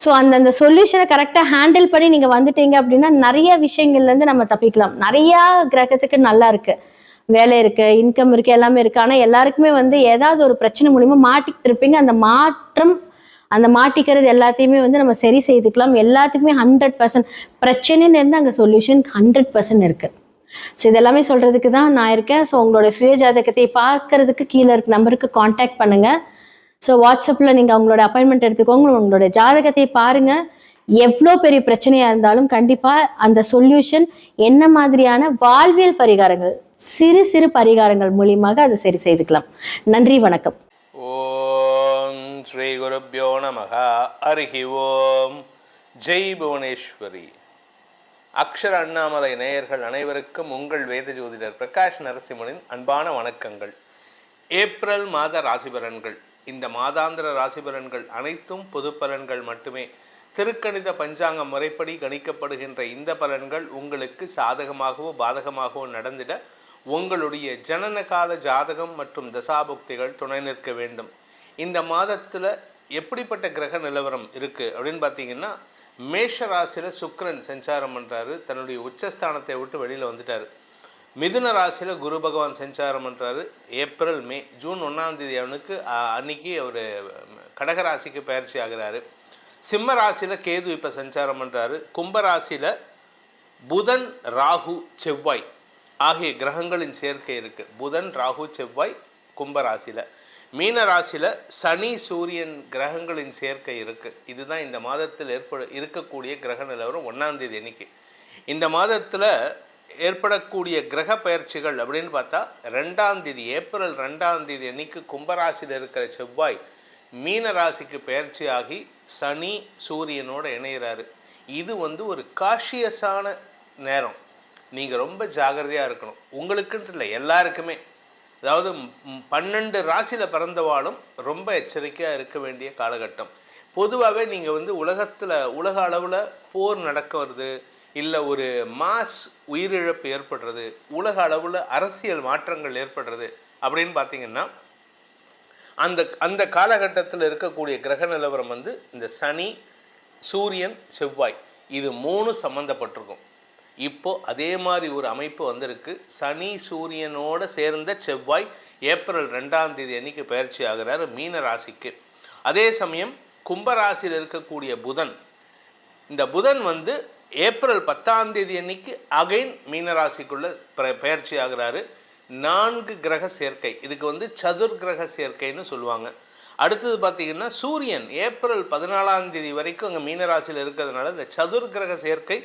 ஸோ அந்த சொல்யூஷனை கரெக்டாக ஹேண்டில் பண்ணி நீங்கள் வந்துட்டீங்க அப்படின்னா நிறைய விஷயங்கள்லேருந்து நம்ம தப்பிக்கலாம். நிறையா கிரகத்துக்கு நல்லா இருக்கு, வேலை இருக்கு, இன்கம் இருக்கு, எல்லாமே இருக்கு. ஆனால் எல்லாருக்குமே வந்து ஏதாவது ஒரு பிரச்சனை மூலிமா மாட்டிக்கிட்டு இருப்பீங்க. அந்த மாட்டிக்கிறது எல்லாத்தையுமே வந்து நம்ம சரி செய்துக்கலாம். எல்லாத்துக்குமே 100% பிரச்சனைன்னு இருந்து அங்கே சொல்யூஷன் 100% இருக்கு. ஸோ இதெல்லாமே சொல்றதுக்கு தான் நான் இருக்கேன். ஸோ உங்களோட சுய ஜாதகத்தை பார்க்கறதுக்கு கீழே இருக்க நம்பருக்கு காண்டாக்ட் பண்ணுங்க. ஸோ வாட்ஸ்அப்பில் நீங்கள் உங்களோட அப்பாயின்மெண்ட் எடுத்துக்கோங்க, உங்களோட ஜாதகத்தை பாருங்க. எவ்வளோ பெரிய பிரச்சனையா இருந்தாலும் கண்டிப்பாக அந்த சொல்யூஷன் என்ன மாதிரியான வாழ்வியல் பரிகாரங்கள், சிறு சிறு பரிகாரங்கள் மூலியமாக அதை சரி செய்துக்கலாம். நன்றி, வணக்கம். ஓம் ஸ்ரீ குருப்யோ நமஹ. ஹரிஹி ஓம். ஜெய் புவனேஸ்வரி. அக்ஷர அண்ணாமலை நேயர்கள் அனைவருக்கும் உங்கள் வேத ஜோதிடர் பிரகாஷ் நரசிம்மனின் அன்பான வணக்கங்கள். ஏப்ரல் மாத ராசி பலன்கள். இந்த மாதாந்திர ராசி பலன்கள் அனைத்தும் பொது பலன்கள் மட்டுமே. திருக்கணித பஞ்சாங்க முறைப்படி கணிக்கப்படுகின்ற இந்த பலன்கள் உங்களுக்கு சாதகமாகவோ பாதகமாகவோ நடந்திட உங்களுடைய ஜனன கால ஜாதகம் மற்றும் தசாபுக்திகள் துணை நிற்க வேண்டும். இந்த மாதத்தில் எப்படிப்பட்ட கிரக நிலவரம் இருக்குது அப்படின்னு பார்த்தீங்கன்னா, மேஷ ராசியில் சுக்கிரன் சஞ்சாரம் பண்ணுறாரு, தன்னுடைய உச்சஸ்தானத்தை விட்டு வெளியில் வந்துட்டார். மிதுன ராசியில் குரு பகவான் சஞ்சாரம் பண்ணுறாரு. ஏப்ரல் மே ஜூன் 1ஆம் தேதி அவனுக்கு அன்னைக்கு அவர் கடகராசிக்கு பயிற்சி ஆகிறாரு. சிம்ம ராசியில் கேது இப்போ சஞ்சாரம் பண்ணுறாரு. கும்பராசியில் புதன் ராகு செவ்வாய் ஆகிய கிரகங்களின் சேர்க்கை இருக்குது. புதன் ராகு செவ்வாய் கும்பராசியில். மீன ராசியில் சனி சூரியன் கிரகங்களின் சேர்க்கை இருக்குது. இதுதான் இந்த மாதத்தில் இருக்கக்கூடிய கிரக நிலவரம் 1ஆம் தேதி அன்னைக்கு. இந்த மாதத்தில் ஏற்படக்கூடிய கிரக பயிற்சிகள் அப்படின்னு பார்த்தா 2ஆம் தேதி ஏப்ரல் 2ஆம் தேதி அன்னைக்கு கும்பராசியில் இருக்கிற செவ்வாய் மீன ராசிக்கு பயிற்சி ஆகி சனி சூரியனோட இணைகிறாரு. இது வந்து ஒரு காஷியஸான நேரம். நீங்கள் ரொம்ப ஜாகிரதையாக இருக்கணும். உங்களுக்குன்ட்டு இல்லை, எல்லாருக்குமே. அதாவது 12 ராசியில் பிறந்தவாளும் ரொம்ப எச்சரிக்கையாக இருக்க வேண்டிய காலகட்டம். பொதுவாகவே நீங்கள் வந்து உலக அளவில் போர் நடக்கிறது, இல்லை ஒரு மாஸ் உயிரிழப்பு ஏற்படுறது, உலக அளவில் அரசியல் மாற்றங்கள் ஏற்படுறது அப்படின்னு பார்த்தீங்கன்னா அந்த காலகட்டத்தில் இருக்கக்கூடிய கிரக நிலவரம் வந்து இந்த சனி சூரியன் செவ்வாய் இது 3 சம்மந்தப்பட்டிருக்கும். இப்போது அதே மாதிரி ஒரு அமைப்பு வந்திருக்கு. சனி சூரியனோடு சேர்ந்த செவ்வாய் ஏப்ரல் 2ஆம் தேதி அன்னைக்கு பயிற்சி ஆகிறார் மீன ராசிக்கு. அதே சமயம் கும்பராசியில் இருக்கக்கூடிய புதன், இந்த புதன் வந்து ஏப்ரல் 10ஆம் தேதி அன்னைக்கு அகைன் மீனராசிக்குள்ள பயிற்சி ஆகிறாரு. 4 கிரக சேர்க்கை, இதுக்கு வந்து சதுர் கிரக சேர்க்கைன்னு சொல்லுவாங்க. அடுத்தது பார்த்தீங்கன்னா சூரியன் ஏப்ரல் 14ஆம் தேதி வரைக்கும் அங்கே மீனராசியில் இருக்கிறதுனால இந்த சதுர் கிரக சேர்க்கை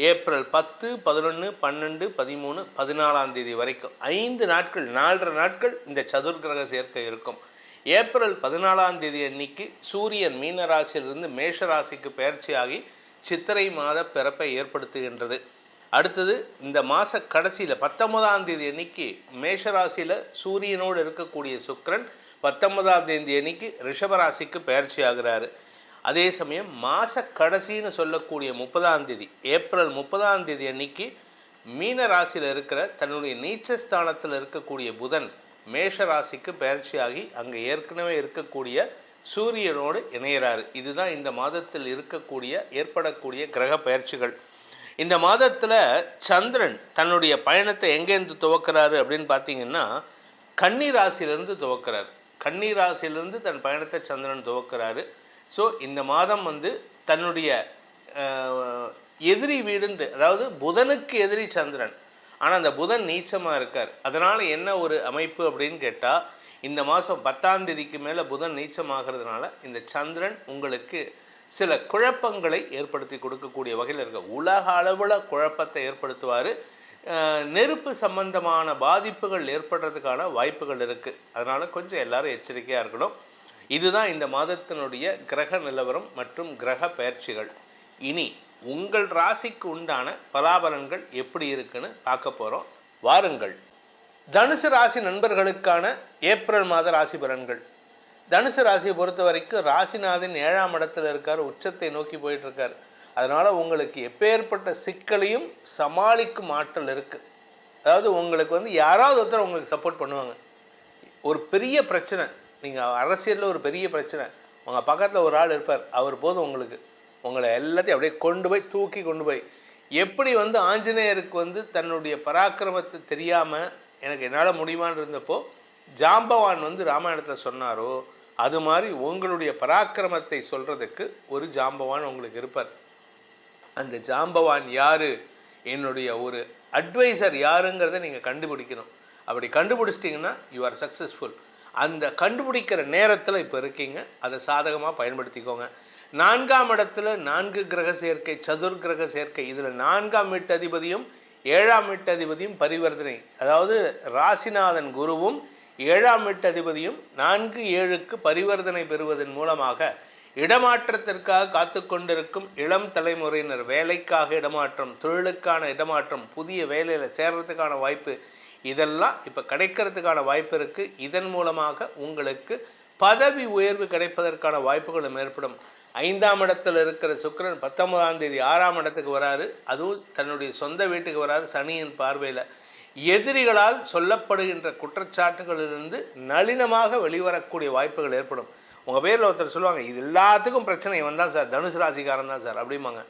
ஏப்ரல் 10, 11, 12, 13, 14ஆம் தேதி வரைக்கும் 5 நாட்கள் 4.5 நாட்கள் இந்த சதுர் கிரக சேர்க்கை இருக்கும். ஏப்ரல் 14ஆம் தேதி அன்னைக்கு சூரியன் மீனராசியிலிருந்து மேஷராசிக்கு பயிற்சியாகி சித்திரை மாத பிறப்பை ஏற்படுத்துகின்றது. அடுத்தது இந்த மாத கடைசியில் 19ஆம் தேதி அன்னைக்கு மேஷராசியில் சூரியனோடு இருக்கக்கூடிய சுக்கிரன் 19ஆம் தேதி அன்னைக்கு ரிஷபராசிக்கு பயிற்சி ஆகிறாரு. அதே சமயம் மாத கடைசின்னு சொல்லக்கூடிய 30ஆம் தேதி ஏப்ரல் 30ஆம் தேதி அன்னைக்கு மீன ராசியில் இருக்கிற தன்னுடைய நீச்சஸ்தானத்தில் இருக்கக்கூடிய புதன் மேஷ ராசிக்கு பயிற்சியாகி அங்கே ஏற்கனவே இருக்கக்கூடிய சூரியனோடு இணையிறாரு. இதுதான் இந்த மாதத்தில் ஏற்படக்கூடிய கிரக பயிற்சிகள். இந்த மாதத்தில் சந்திரன் தன்னுடைய பயணத்தை எங்கேருந்து துவக்கிறாரு அப்படின்னு பார்த்தீங்கன்னா கன்னி ராசியிலிருந்து துவக்கிறார். கன்னி ராசியிலிருந்து தன் பயணத்தை சந்திரன் துவக்கிறாரு. ஸோ இந்த மாதம் தன்னுடைய எதிரி வீடுண்டு, அதாவது புதனுக்கு எதிரி சந்திரன், ஆனால் அந்த புதன் நீச்சமாக இருக்கார். அதனால் என்ன ஒரு அமைப்பு அப்படின்னு கேட்டால், இந்த மாதம் 10ஆம் தேதிக்கு மேலே புதன் நீச்சமாகிறதுனால இந்த சந்திரன் உங்களுக்கு சில குழப்பங்களை ஏற்படுத்தி கொடுக்கக்கூடிய வகையில் இருக்க, உலக அளவில் குழப்பத்தை ஏற்படுத்துவார். நெருப்பு சம்பந்தமான பாதிப்புகள் ஏற்படுறதுக்கான வாய்ப்புகள் இருக்குது. அதனால் கொஞ்சம் எல்லாரும் எச்சரிக்கையாக இருக்கணும். இதுதான் இந்த மாதத்தினுடைய கிரக நிலவரம் மற்றும் கிரக பயிற்சிகள். இனி உங்கள் ராசிக்கு உண்டான பலாபலன்கள் எப்படி இருக்குன்னு பார்க்க போகிறோம். வாருங்கள். தனுசு ராசி நண்பர்களுக்கான ஏப்ரல் மாத ராசி பலன்கள். தனுசு ராசியை பொறுத்த வரைக்கும் ராசிநாதன் 7ஆம் இடத்துல இருக்கார், உச்சத்தை நோக்கி போயிட்டு இருக்கார். அதனால் உங்களுக்கு எப்பேற்பட்ட சிக்கலையும் சமாளிக்கும் ஆற்றல் இருக்குது. அதாவது உங்களுக்கு யாராவது ஒருத்தர் உங்களுக்கு சப்போர்ட் பண்ணுவாங்க. ஒரு பெரிய பிரச்சனை, நீங்கள் அரசியலில் ஒரு பெரிய பிரச்சனை, உங்கள் பக்கத்தில் ஒரு ஆள் இருப்பார், அவர் போதும் உங்களை எல்லாத்தையும் அப்படியே தூக்கி கொண்டு போய் எப்படி ஆஞ்சநேயருக்கு தன்னுடைய பராக்கிரமத்தை தெரியாமல் என்னால் முடியுமான்னு இருந்தப்போ ஜாம்பவான் ராமாயணத்தை சொன்னாரோ, அது மாதிரி உங்களுடைய பராக்கிரமத்தை சொல்கிறதுக்கு ஒரு ஜாம்பவான் உங்களுக்கு இருப்பார். அந்த ஜாம்பவான் யார், என்னுடைய ஒரு அட்வைசர் யாருங்கிறத நீங்கள் கண்டுபிடிக்கணும். அப்படி கண்டுபிடிச்சிட்டிங்கன்னா யூ ஆர் சக்ஸஸ்ஃபுல். அந்த கண்டுபிடிக்கிற நேரத்தில் இப்போ இருக்கீங்க, அதை சாதகமாக பயன்படுத்திக்கோங்க. 4ஆம் இடத்துல 4 கிரக சேர்க்கை, சதுர் கிரக சேர்க்கை. இதில் 4ஆம் வீட்டு அதிபதியும் 7ஆம் வீட்டு அதிபதியும் பரிவர்த்தனை. அதாவது ராசிநாதன் குருவும் 7ஆம் வீட்டு அதிபதியும் 4-7க்கு பரிவர்த்தனை பெறுவதன் மூலமாக இடமாற்றத்திற்காக காத்து கொண்டிருக்கும் இளம் தலைமுறையினர் வேலைக்காக இடமாற்றம், தொழிலுக்கான இடமாற்றம், புதிய வேலையில் சேர்றதுக்கான வாய்ப்பு, இதெல்லாம் இப்போ கிடைக்கிறதுக்கான வாய்ப்பு இருக்குது. இதன் மூலமாக உங்களுக்கு பதவி உயர்வு கிடைப்பதற்கான வாய்ப்புகளும் ஏற்படும். 5ஆம் இடத்துல இருக்கிற சுக்கிரன் 19ஆம் தேதி 6ஆம் இடத்துக்கு வராரு. அதுவும் தன்னுடைய சொந்த வீட்டுக்கு வராரு சனியின் பார்வையில். எதிரிகளால் சொல்லப்படுகின்ற குற்றச்சாட்டுகளிலிருந்து நளினமாக வெளிவரக்கூடிய வாய்ப்புகள் ஏற்படும். உங்கள் பேரில் ஒருத்தர் சொல்லுவாங்க, இது எல்லாத்துக்கும் பிரச்சனை இவன் தான் சார், தனுசு ராசிக்காரன் தான் சார் அப்படிம்பாங்க.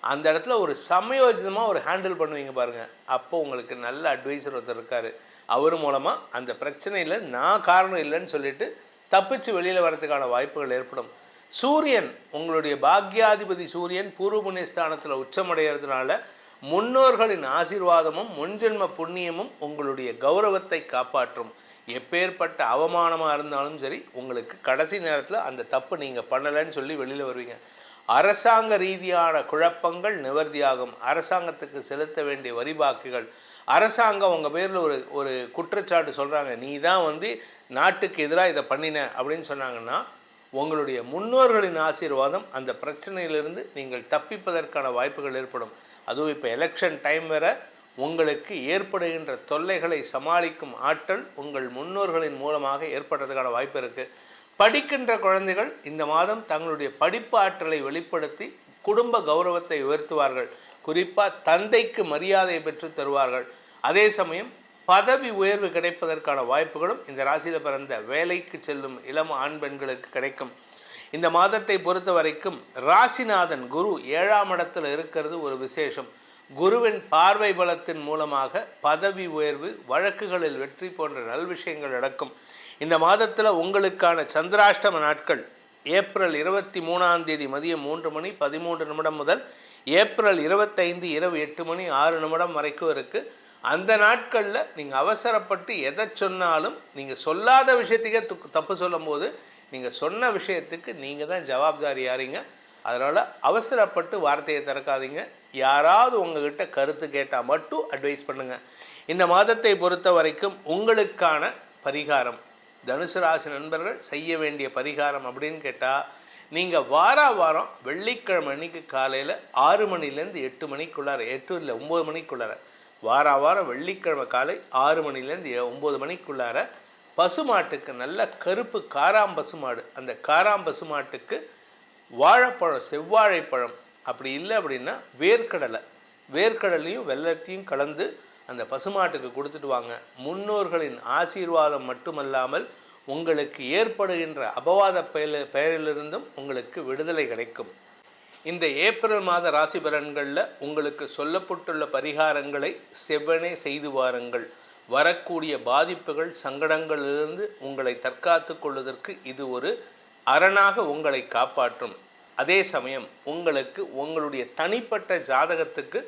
அந்த இடத்துல ஒரு சமயோஜிதமாக ஒரு ஹேண்டில் பண்ணுவீங்க பாருங்கள். அப்போ உங்களுக்கு நல்ல அட்வைசர் ஒருத்தர் இருக்கார். அவர் மூலமாக அந்த பிரச்சனையில் நான் காரணம் இல்லைன்னு சொல்லிட்டு தப்பிச்சு வெளியில் வரதுக்கான வாய்ப்புகள் ஏற்படும். சூரியன், உங்களுடைய பாக்யாதிபதி சூரியன் பூர்வ புண்ணியஸ்தானத்தில் உச்சமடைகிறதுனால முன்னோர்களின் ஆசீர்வாதமும் முன்ஜென்ம புண்ணியமும் உங்களுடைய கௌரவத்தை காப்பாற்றும். எப்பேற்பட்ட அவமானமாக இருந்தாலும் சரி, உங்களுக்கு கடைசி நேரத்தில் அந்த தப்பு நீங்கள் பண்ணலைன்னு சொல்லி வெளியில் வருவீங்க. அரசாங்க ரீதியான குழப்பங்கள் நிவர்த்தியாகும். அரசாங்கத்துக்கு செலுத்த வேண்டிய வரி பாக்கிகள், அரசாங்கம் உங்கள் பேரில் ஒரு குற்றச்சாட்டு சொல்கிறாங்க, நீ தான் நாட்டுக்கு எதிராக இதை பண்ணின அப்படின்னு சொன்னாங்கன்னா, உங்களுடைய முன்னோர்களின் ஆசீர்வாதம் அந்த பிரச்சனையிலிருந்து நீங்கள் தப்பிப்பதற்கான வாய்ப்புகள் ஏற்படும். அதுவும் இப்போ எலெக்ஷன் டைம் வேற, உங்களுக்கு ஏற்படுகின்ற தொல்லைகளை சமாளிக்கும் ஆற்றல் உங்கள் முன்னோர்களின் மூலமாக ஏற்படுறதுக்கான வாய்ப்பு இருக்குது. படிக்கின்ற குழந்தைகள் இந்த மாதம் தங்களுடைய படிப்பு ஆற்றலை வெளிப்படுத்தி குடும்ப கௌரவத்தை உயர்த்துவார்கள். குறிப்பாக தந்தைக்கு மரியாதை பெற்று தருவார்கள். அதே சமயம் பதவி உயர்வு கிடைப்பதற்கான வாய்ப்புகளும் இந்த ராசியில் பிறந்த வேலைக்கு செல்லும் இளம் ஆண் பெண்களுக்கு கிடைக்கும். இந்த மாதத்தை பொறுத்த வரைக்கும் ராசிநாதன் குரு 7ஆம் இடத்துல இருக்கிறது ஒரு விசேஷம். குருவின் பார்வை பலத்தின் மூலமாக பதவி உயர்வு, வழக்குகளில் வெற்றி போன்ற நல் விஷயங்கள் நடக்கும். இந்த மாதத்தில் உங்களுக்கான சந்திராஷ்டம நாட்கள் ஏப்ரல் 23ஆம் தேதி மதியம் 3:13 முதல் ஏப்ரல் 25 இரவு 8:06 வரைக்கும் இருக்குது. அந்த நாட்களில் நீங்கள் அவசரப்பட்டு எதை சொன்னாலும், நீங்கள் சொல்லாத விஷயத்துக்கே தப்பு சொல்லும் போது நீங்கள் சொன்ன விஷயத்துக்கு நீங்கள் தான் ஜவாப்தாரி யாரீங்க. அதனால் அவசரப்பட்டு வார்த்தையை திறக்காதீங்க. யாராவது உங்ககிட்ட கருத்து கேட்டால் மட்டும் அட்வைஸ் பண்ணுங்கள். இந்த மாதத்தை பொறுத்த வரைக்கும் உங்களுக்கான பரிகாரம், தனுசு ராசி நண்பர்கள் செய்ய வேண்டிய பரிகாரம் அப்படின்னு கேட்டால், நீங்கள் வாரம் வெள்ளிக்கிழமை அன்னைக்கு காலையில் 6 மணிலேருந்து 8 மணிக்குள்ளார, 8 இல்லை 9 மணிக்குள்ளார, வாரம் வெள்ளிக்கிழமை காலை 6 மணிலேருந்து 9 மணிக்குள்ளார பசுமாட்டுக்கு நல்ல கருப்பு காராம் பசுமாடு, அந்த காராம் பசுமாட்டுக்கு வாழைப்பழம், செவ்வாழைப்பழம், அப்படி இல்லை அப்படின்னா வேர்க்கடலை, வேர்க்கடலையும் வெல்லத்தையும் கலந்து அந்த பசுமாட்டுக்கு கொடுத்துட்டு வாங்க. முன்னோர்களின் ஆசீர்வாதம் மட்டுமல்லாமல் உங்களுக்கு ஏற்படுகின்ற அபவாத பெயரிலிருந்தும் உங்களுக்கு விடுதலை கிடைக்கும். இந்த ஏப்ரல் மாத ராசி பலன்களில் உங்களுக்கு சொல்லப்பட்டுள்ள பரிகாரங்களை செவ்வனே செய்து வாருங்கள். வரக்கூடிய பாதிப்புகள் சங்கடங்களிலிருந்து உங்களை தற்காத்து கொள்வதற்கு இது ஒரு அரணாக உங்களை காப்பாற்றும். அதே சமயம் உங்களுக்கு உங்களுடைய தனிப்பட்ட ஜாதகத்துக்கு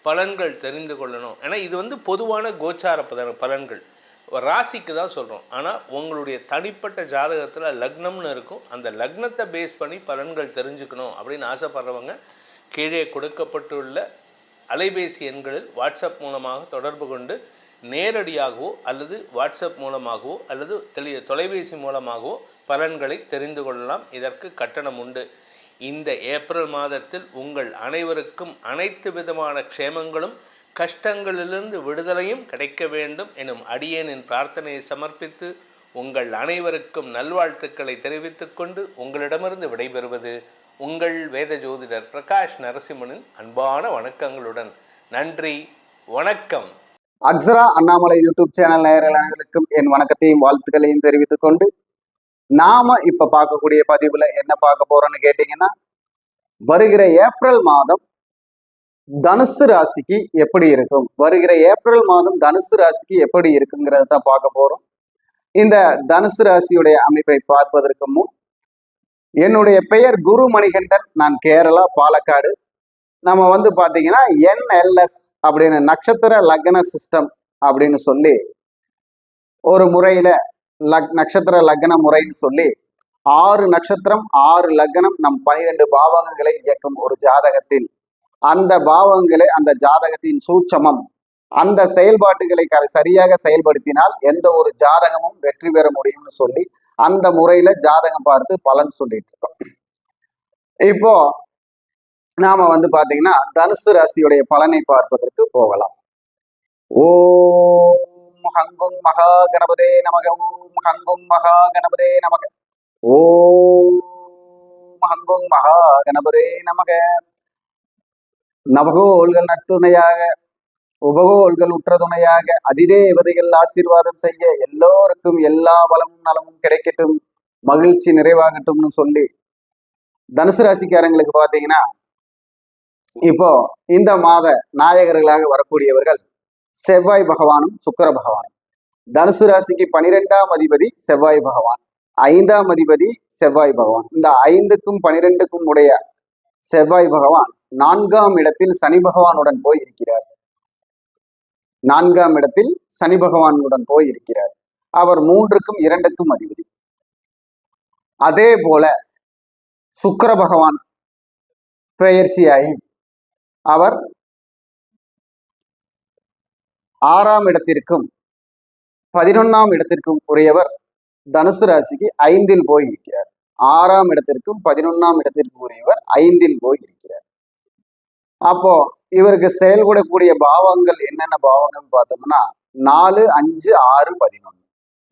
பலன்கள் தெரிந்து கொள்ளணும். ஏன்னா இது பொதுவான கோச்சார பலன்கள், ராசிக்கு தான் சொல்கிறோம். ஆனால் உங்களுடைய தனிப்பட்ட ஜாதகத்தில் லக்னம்னு இருக்கும், அந்த லக்னத்தை பேஸ் பண்ணி பலன்கள் தெரிஞ்சுக்கணும் அப்படின்னு ஆசைப்படுறவங்க கீழே கொடுக்கப்பட்டுள்ள அலைபேசி எண்களில் வாட்ஸ்அப் மூலமாக தொடர்பு கொண்டு நேரடியாகவோ அல்லது வாட்ஸ்அப் மூலமாகவோ அல்லது தொலைபேசி மூலமாகவோ பலன்களை தெரிந்து கொள்ளலாம். இதற்கு கட்டணம் உண்டு. இந்த ஏப்ரல் மாதத்தில் உங்கள் அனைவருக்கும் அனைத்து விதமான க்ஷேமங்களும் கஷ்டங்களிலிருந்து விடுதலையும் கிடைக்க வேண்டும் எனும் அடியேனின் பிரார்த்தனையை சமர்ப்பித்து உங்கள் அனைவருக்கும் நல்வாழ்த்துக்களை தெரிவித்துக் கொண்டு உங்களிடமிருந்து விடைபெறுவது உங்கள் வேத ஜோதிடர் பிரகாஷ் நரசிம்மனின் அன்பான வணக்கங்களுடன். நன்றி, வணக்கம். அக்ஷரா அண்ணாமலை யூடியூப் சேனல் நேயர்கள் அனைவருக்கும் என் வணக்கத்தையும் வாழ்த்துக்களையும் தெரிவித்துக் கொண்டு நாம இப்ப பார்க்கக்கூடிய பதிவுல என்ன பார்க்க போறோம்னு கேட்டீங்கன்னா, வருகிற ஏப்ரல் மாதம் தனுசு ராசிக்கு எப்படி இருக்கும், வருகிற ஏப்ரல் மாதம் தனுசு ராசிக்கு எப்படி இருக்குங்கிறத தான் பார்க்க போறோம். இந்த தனுசு ராசியுடைய அமைப்பை பார்ப்பதற்கு முன் என்னுடைய பெயர் குரு மணிகண்டன், நான் கேரளா பாலக்காடு. நம்ம பாத்தீங்கன்னா NLS அப்படின்னு நட்சத்திர லக்ன சிஸ்டம் அப்படின்னு சொல்லி ஒரு முறையில நட்சத்திர லக்ன முறைன்னு சொல்லி 6 நட்சத்திரம் 6 லக்னம் நம் 12 பாவகங்களை இயக்கும் ஒரு ஜாதகத்தில் அந்த பாவங்களை அந்த ஜாதகத்தின் சூட்சமம் அந்த செயல்பாட்டுகளை சரியாக செயல்படுத்தினால் எந்த ஒரு ஜாதகமும் வெற்றி பெற முடியும்னு சொல்லி அந்த முறையில ஜாதகம் பார்த்து பலன் சொல்லிட்டு இருக்கோம். இப்போ நாம பாத்தீங்கன்னா தனுசு ராசியுடைய பலனை பார்ப்பதற்கு போகலாம். ஓம் ஹங்கும் மகா கணபதே நமக, ஓம் ஹங்கும் மகா கணபதே நமக, ஓம் ஹங்கும் மகா கணபதே நமக. நவகோள்கள் நட்டுணையாக, உபகோள்கள் உற்ற துணையாக, அதிதேவதைகள் ஆசீர்வாதம் செய்ய, எல்லோருக்கும் எல்லா வளமும் நலமும் கிடைக்கட்டும், மகிழ்ச்சி நிறைவாகட்டும்னு சொல்லி தனுசு ராசிக்காரங்களுக்கு பாத்தீங்கன்னா இப்போ இந்த மாத நாயகர்களாக வரக்கூடியவர்கள் செவ்வாய் பகவானும் சுக்கிர பகவானும். தனுசு ராசிக்கு 12ஆம் அதிபதி செவ்வாய் பகவான், 5ஆம் அதிபதி செவ்வாய் பகவான். இந்த 5க்கும் 12க்கும் உடைய செவ்வாய் பகவான் 4ஆம் இடத்தில் சனி பகவானுடன் போய் இருக்கிறார். 4ஆம் இடத்தில் சனி பகவானுடன் போய் இருக்கிறார். அவர் 3க்கும் 2க்கும் அதிபதி. அதே போல சுக்கிர பகவான் பெயர்ச்சியாகி அவர் 6ஆம் இடத்திற்கும் 11ஆம் இடத்திற்கும் உரியவர். தனுசு ராசிக்கு 5இல் போய் இருக்கிறார். 6ஆம் இடத்திற்கும் 11ஆம் இடத்திற்கும் உரியவர் 5இல் போய் இருக்கிறார். அப்போ இவருக்கு செயல்படக்கூடிய பாவங்கள் என்னென்ன பாவங்கள் பார்த்தோம்னா 4, 5, 6, 11.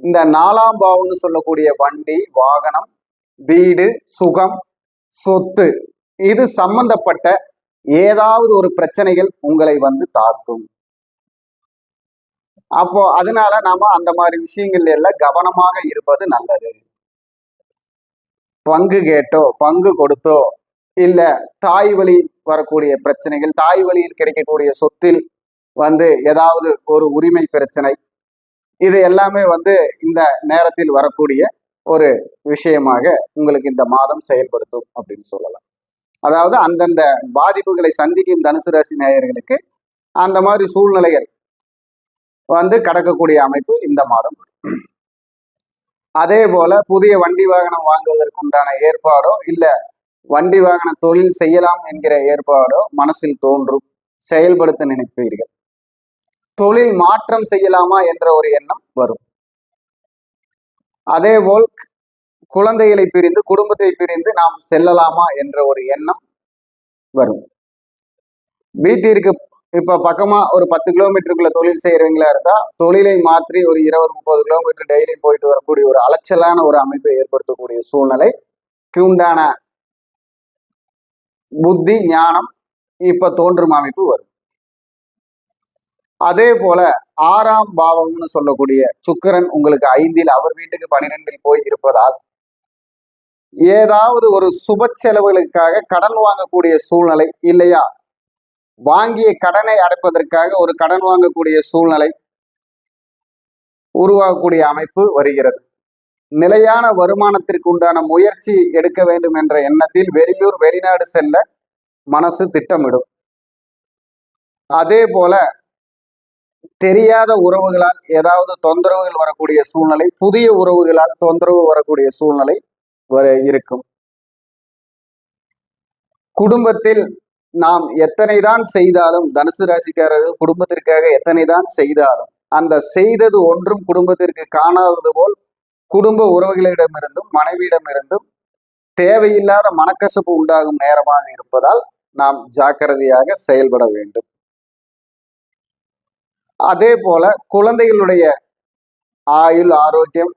இந்த 4ஆம் பாவம்னு சொல்லக்கூடிய வண்டி, வாகனம், வீடு, சுகம், சொத்து, இது சம்பந்தப்பட்ட ஏதாவது ஒரு பிரச்சனைகள் உங்களை தாக்கும். அப்போ அதனால நாம அந்த மாதிரி விஷயங்கள்ல எல்லாம் கவனமாக இருப்பது நல்லது. பங்கு கேட்டோ பங்கு கொடுத்தோ இல்ல தாய் வழி வரக்கூடிய பிரச்சனைகள், தாய் வழியில் கிடைக்கக்கூடிய சொத்தில் ஏதாவது ஒரு உரிமை பிரச்சனை, இது எல்லாமே இந்த நேரத்தில் வரக்கூடிய ஒரு விஷயமாக உங்களுக்கு இந்த மாதம் செயல்படுத்தும் அப்படின்னு சொல்லலாம். அதாவது அந்தந்த பாதிப்புகளை சந்திக்கும் தனுசு ராசி நேயர்களுக்கு அந்த மாதிரி சூழ்நிலைகள் கடக்கக்கூடிய அமைப்பு இந்த மாதம். அதே போல புதிய வண்டி வாகனம் வாங்குவதற்கு உண்டான ஏற்பாடோ இல்ல வண்டி வாகன தொழில் செய்யலாம் என்கிற ஏற்பாடோ மனசில் தோன்றும், செயல்படுத்த நினைப்பீர்கள். தொழில் மாற்றம் செய்யலாமா என்ற ஒரு எண்ணம் வரும். அதேபோல் குழந்தைகளை பிரிந்து குடும்பத்தை பிரிந்து நாம் செல்லலாமா என்ற ஒரு எண்ணம் வரும். வீட்டிற்கு இப்ப பக்கமா ஒரு 10 கிலோமீட்டருக்குள்ள தொழில் செய்யறவங்களா இருந்தா தொழிலை மாற்றி ஒரு 20-30 கிலோமீட்டர் டெய்லி போயிட்டு வரக்கூடிய ஒரு அலைச்சலான ஒரு அமைப்பை ஏற்படுத்தக்கூடிய சூழ்நிலைக்கு உண்டான புத்தி ஞானம் இப்ப தோன்றும் அமைப்பு வரும். அதே போல 6ஆம் பாவம்னு சொல்லக்கூடிய சுக்கிரன் உங்களுக்கு 5ல், அவர் வீட்டுக்கு 12ல் போய் இருப்பதால் ஏதாவது ஒரு சுப செலவுகளுக்காக கடன் வாங்கக்கூடிய சூழ்நிலை, இல்லையா வாங்கிய கடனை அடைப்பதற்காக ஒரு கடன் வாங்கக்கூடிய சூழ்நிலை உருவாகக்கூடிய அமைப்பு வருகிறது. நிலையான வருமானத்திற்கு உண்டான முயற்சி எடுக்க வேண்டும் என்ற எண்ணத்தில் வெளியூர் வெளிநாடு செல்ல மனசு திட்டமிடும். அதே போல தெரியாத உறவுகளால் ஏதாவது தொந்தரவுகள் வரக்கூடிய சூழ்நிலை, புதிய உறவுகளால் தொந்தரவு வரக்கூடிய சூழ்நிலை இருக்கும். குடும்பத்தில் நாம் எத்தனைதான் செய்தாலும், தனுசு ராசிக்காரர்கள் குடும்பத்திற்காக எத்தனைதான் செய்தாலும் அந்த செய்தது ஒன்றும் குடும்பத்திற்கு காணாதது போல் குடும்ப உறவுகளிடமிருந்தும் மனைவியிடமிருந்தும் தேவையில்லாத மனக்கசப்பு உண்டாகும் நேரமாக இருப்பதால் நாம் ஜாக்கிரதையாக செயல்பட வேண்டும். அதே போல குழந்தைகளுடைய ஆயுள், ஆரோக்கியம்,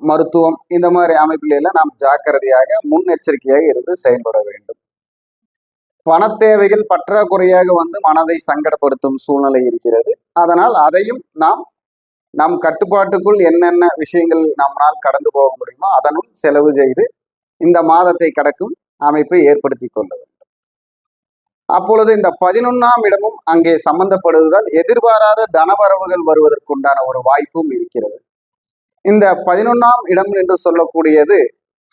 மருத்துவம் இந்த மாதிரி அமைப்பில எல்லாம் நாம் ஜாக்கிரதையாக முன்னெச்சரிக்கையாக இருந்து செயல்பட வேண்டும். பண தேவைகள் பற்றாக்குறையாக வந்து மனதை சங்கடப்படுத்தும் சூழ்நிலை இருக்கிறது. அதனால் அதையும் நாம் நம் கட்டுப்பாட்டுக்குள் என்னென்ன விஷயங்கள் நம்மால் கடந்து போக முடியுமோ அதனுள் செலவு செய்து இந்த மாதத்தை கடக்கும் அமைப்பை ஏற்படுத்தி கொள்ள வேண்டும். அப்பொழுது இந்த 11ஆம் இடமும் அங்கே சம்பந்தப்படுவதால் எதிர்பாராத தனவரவுகள் வருவதற்குண்டான ஒரு வாய்ப்பும் இருக்கிறது. இந்த 11ஆம் இடம் என்று சொல்லக்கூடியது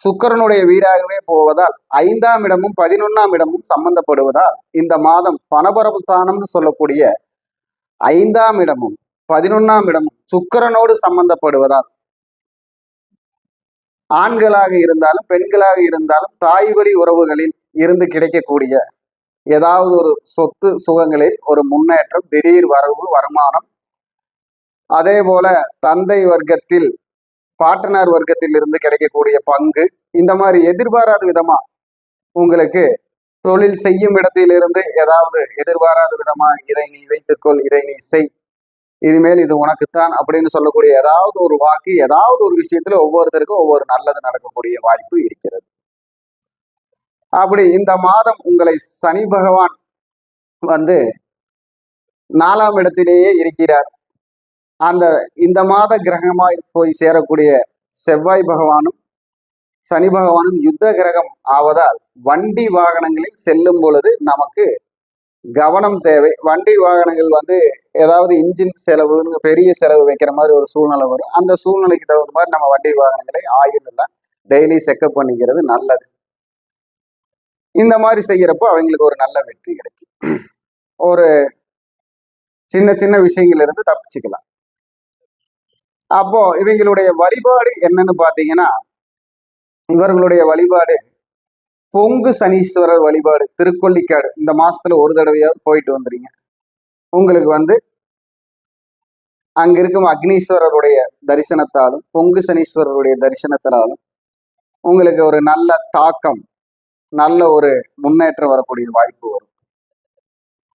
சுக்கிரனுடைய வீடாகவே போவதால் 5ஆம் இடமும் 11ஆம் இடமும் சம்பந்தப்படுவதால் இந்த மாதம் பணபரவு ஸ்தானம்னு சொல்லக்கூடிய 5ஆம் இடமும் 11ஆம் இடமும் சுக்கிரனோடு சம்பந்தப்படுவதால் ஆண்களாக இருந்தாலும் பெண்களாக இருந்தாலும் தாய் வழி உறவுகளில் இருந்து கிடைக்கக்கூடிய ஏதாவது ஒரு சொத்து சுகங்களில் ஒரு முன்னேற்றம், திடீர் வரவு, வருமானம், அதே போல தந்தை வர்க்கத்தில் பாட்டனார் வர்க்கத்தில் இருந்து கிடைக்கக்கூடிய பங்கு, இந்த மாதிரி எதிர்பாராத விதமா உங்களுக்கு தொழில் செய்யும் இடத்திலிருந்து ஏதாவது எதிர்பாராத விதமா இதை நீ வைத்துக்கொள், இதை நீ செய், இதுமேல் இது உனக்குத்தான் அப்படின்னு சொல்லக்கூடிய ஏதாவது ஒரு வாக்கு, ஏதாவது ஒரு விஷயத்துல ஒவ்வொருத்தருக்கும் ஒவ்வொரு நல்லது நடக்கக்கூடிய வாய்ப்பு இருக்கிறது. அப்படி இந்த மாதம் உங்களை சனி பகவான் வந்து 4ஆம் இடத்திலேயே இருக்கிறார். இந்த மாத கிரகமாய் போய் சேரக்கூடிய செவ்வாய் பகவானும் சனி பகவானும் யுத்த கிரகம் ஆவதால் வண்டி வாகனங்களில் செல்லும் பொழுது நமக்கு கவனம் தேவை. வண்டி வாகனங்கள் வந்து ஏதாவது இன்ஜின் செலவு, பெரிய செலவு வைக்கிற மாதிரி ஒரு சூழ்நிலை வரும். அந்த சூழ்நிலைக்கு தகுந்த மாதிரி நம்ம வண்டி வாகனங்களை ஆயில் எல்லாம் டெய்லி செக்கப் பண்ணிக்கிறது நல்லது. இந்த மாதிரி செய்யறப்போ அவங்களுக்கு ஒரு நல்ல வெற்றி கிடைக்கும். ஒரு சின்ன சின்ன விஷயங்கள்ல இருந்து தப்பிச்சுக்கலாம். அப்போ இவங்களுடைய வழிபாடு என்னன்னு பாத்தீங்கன்னா, இவர்களுடைய வழிபாடு பொங்கு சனீஸ்வரர் வழிபாடு, திருக்கொள்ளிக்காடு. இந்த மாசத்துல ஒரு தடவையாவது போயிட்டு வந்துறீங்க. உங்களுக்கு வந்து அங்க இருக்கும் அக்னீஸ்வரருடைய தரிசனத்தாலும் பொங்கு சனீஸ்வரருடைய தரிசனத்தினாலும் உங்களுக்கு ஒரு நல்ல தாக்கம், நல்ல ஒரு முன்னேற்றம் வரக்கூடிய வாய்ப்பு வரும்.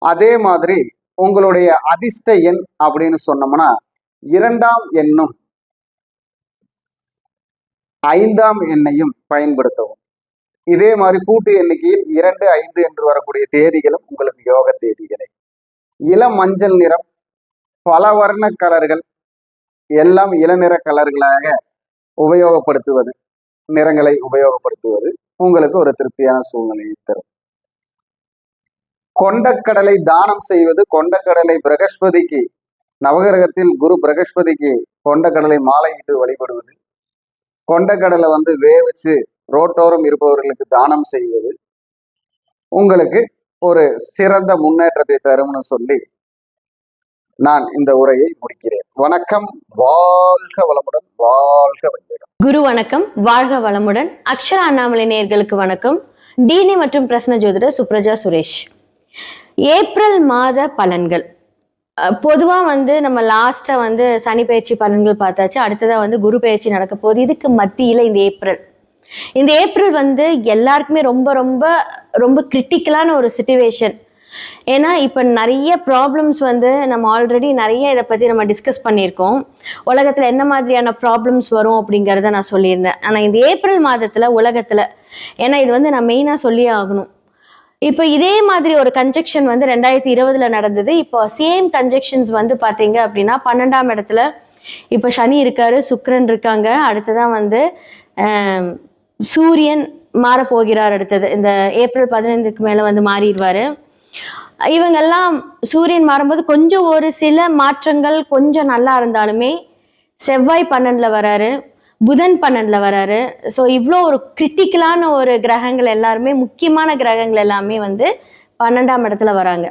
அதே மாதிரி உங்களுடைய அதிர்ஷ்ட எண் அப்படின்னு சொன்னோம்னா 2ஆம் எண்ணும் 5ஆம் எண்ணையும் பயன்படுத்தவும். இதே மாதிரி கூட்டு எண்ணிக்கையில் 2, 5 என்று வரக்கூடிய தேதிகளும் உங்களுக்கு யோக தேதிகளே. இளம் மஞ்சள் நிறம், பல வர்ண கலர்கள், எல்லாம் இளநிற கலர்களாக உபயோகப்படுத்துவது, நிறங்களை உபயோகப்படுத்துவது உங்களுக்கு ஒரு திருப்தியான சூழ்நிலையை தரும். கொண்டக்கடலை தானம் செய்வது, கொண்டக்கடலை பிரகஸ்பதிக்கு, நவகிரகத்தில் குரு பிரகஸ்பதிக்கு கொண்டக்கடலை மாலையிட்டு வழிபடுவது, கொண்டக்கடலை வந்து வேவிச்சு ரோட்டோரம் இருப்பவர்களுக்கு தானம் செய்வது உங்களுக்கு ஒரு சிறந்த முன்னேற்றத்தை தரும்னு சொல்லி நான் இந்த உரையை முடிக்கிறேன். வணக்கம். வாழ்க வளமுடன், வாழ்க வையகம். குரு வணக்கம், வாழ்க வளமுடன். அக்ஷர அண்ணாமலை நேயர்களுக்கு வணக்கம். டினி மற்றும் பிரசன்ன ஜோதிடர் சுப்ரஜா சுரேஷ். ஏப்ரல் மாத பலன்கள் பொதுவாக வந்து நம்ம லாஸ்ட்டாக வந்து சனி பயிற்சி பலன்கள் பார்த்தாச்சு. அடுத்ததாக வந்து குரு பயிற்சி நடக்க போகுது. இதுக்கு மத்தியில் இந்த ஏப்ரல் வந்து எல்லாருக்குமே ரொம்ப ரொம்ப ரொம்ப கிரிட்டிக்கலான ஒரு சிச்சுவேஷன். ஏன்னா இப்போ நிறைய ப்ராப்ளம்ஸ் வந்து நம்ம ஆல்ரெடி நிறைய இதை பற்றி நம்ம டிஸ்கஸ் பண்ணியிருக்கோம். உலகத்தில் என்ன மாதிரியான ப்ராப்ளம்ஸ் வரும் அப்படிங்கிறத நான் சொல்லியிருந்தேன். ஆனால் இந்த ஏப்ரல் மாதத்தில் உலகத்தில், ஏன்னா இது வந்து நான் மெயினாக சொல்லியே ஆகணும், இப்போ இதே மாதிரி ஒரு கன்ஜெக்ஷன் வந்து 2020 நடந்தது. இப்போ சேம் கன்ஜெக்ஷன்ஸ் வந்து பாத்தீங்க அப்படின்னா 12ஆம் இடத்துல இப்போ சனி இருக்காரு, சுக்கிரன் இருக்காங்க. அடுத்ததான் வந்து சூரியன் மாற போகிறார். அடுத்தது இந்த ஏப்ரல் 15க்கு மேல வந்து மாறிடுவாரு. இவங்கெல்லாம் சூரியன் மாறும்போது கொஞ்சம் ஒரு சில மாற்றங்கள் கொஞ்சம் நல்லா இருந்தாலுமே செவ்வாய் 12ல வராரு, புதன் 12ல வராரு. ஸோ இவ்வளோ ஒரு கிரிட்டிக்கலான ஒரு கிரகங்கள் எல்லாருமே, முக்கியமான கிரகங்கள் எல்லாமே வந்து 12ஆம் இடத்துல வராங்க.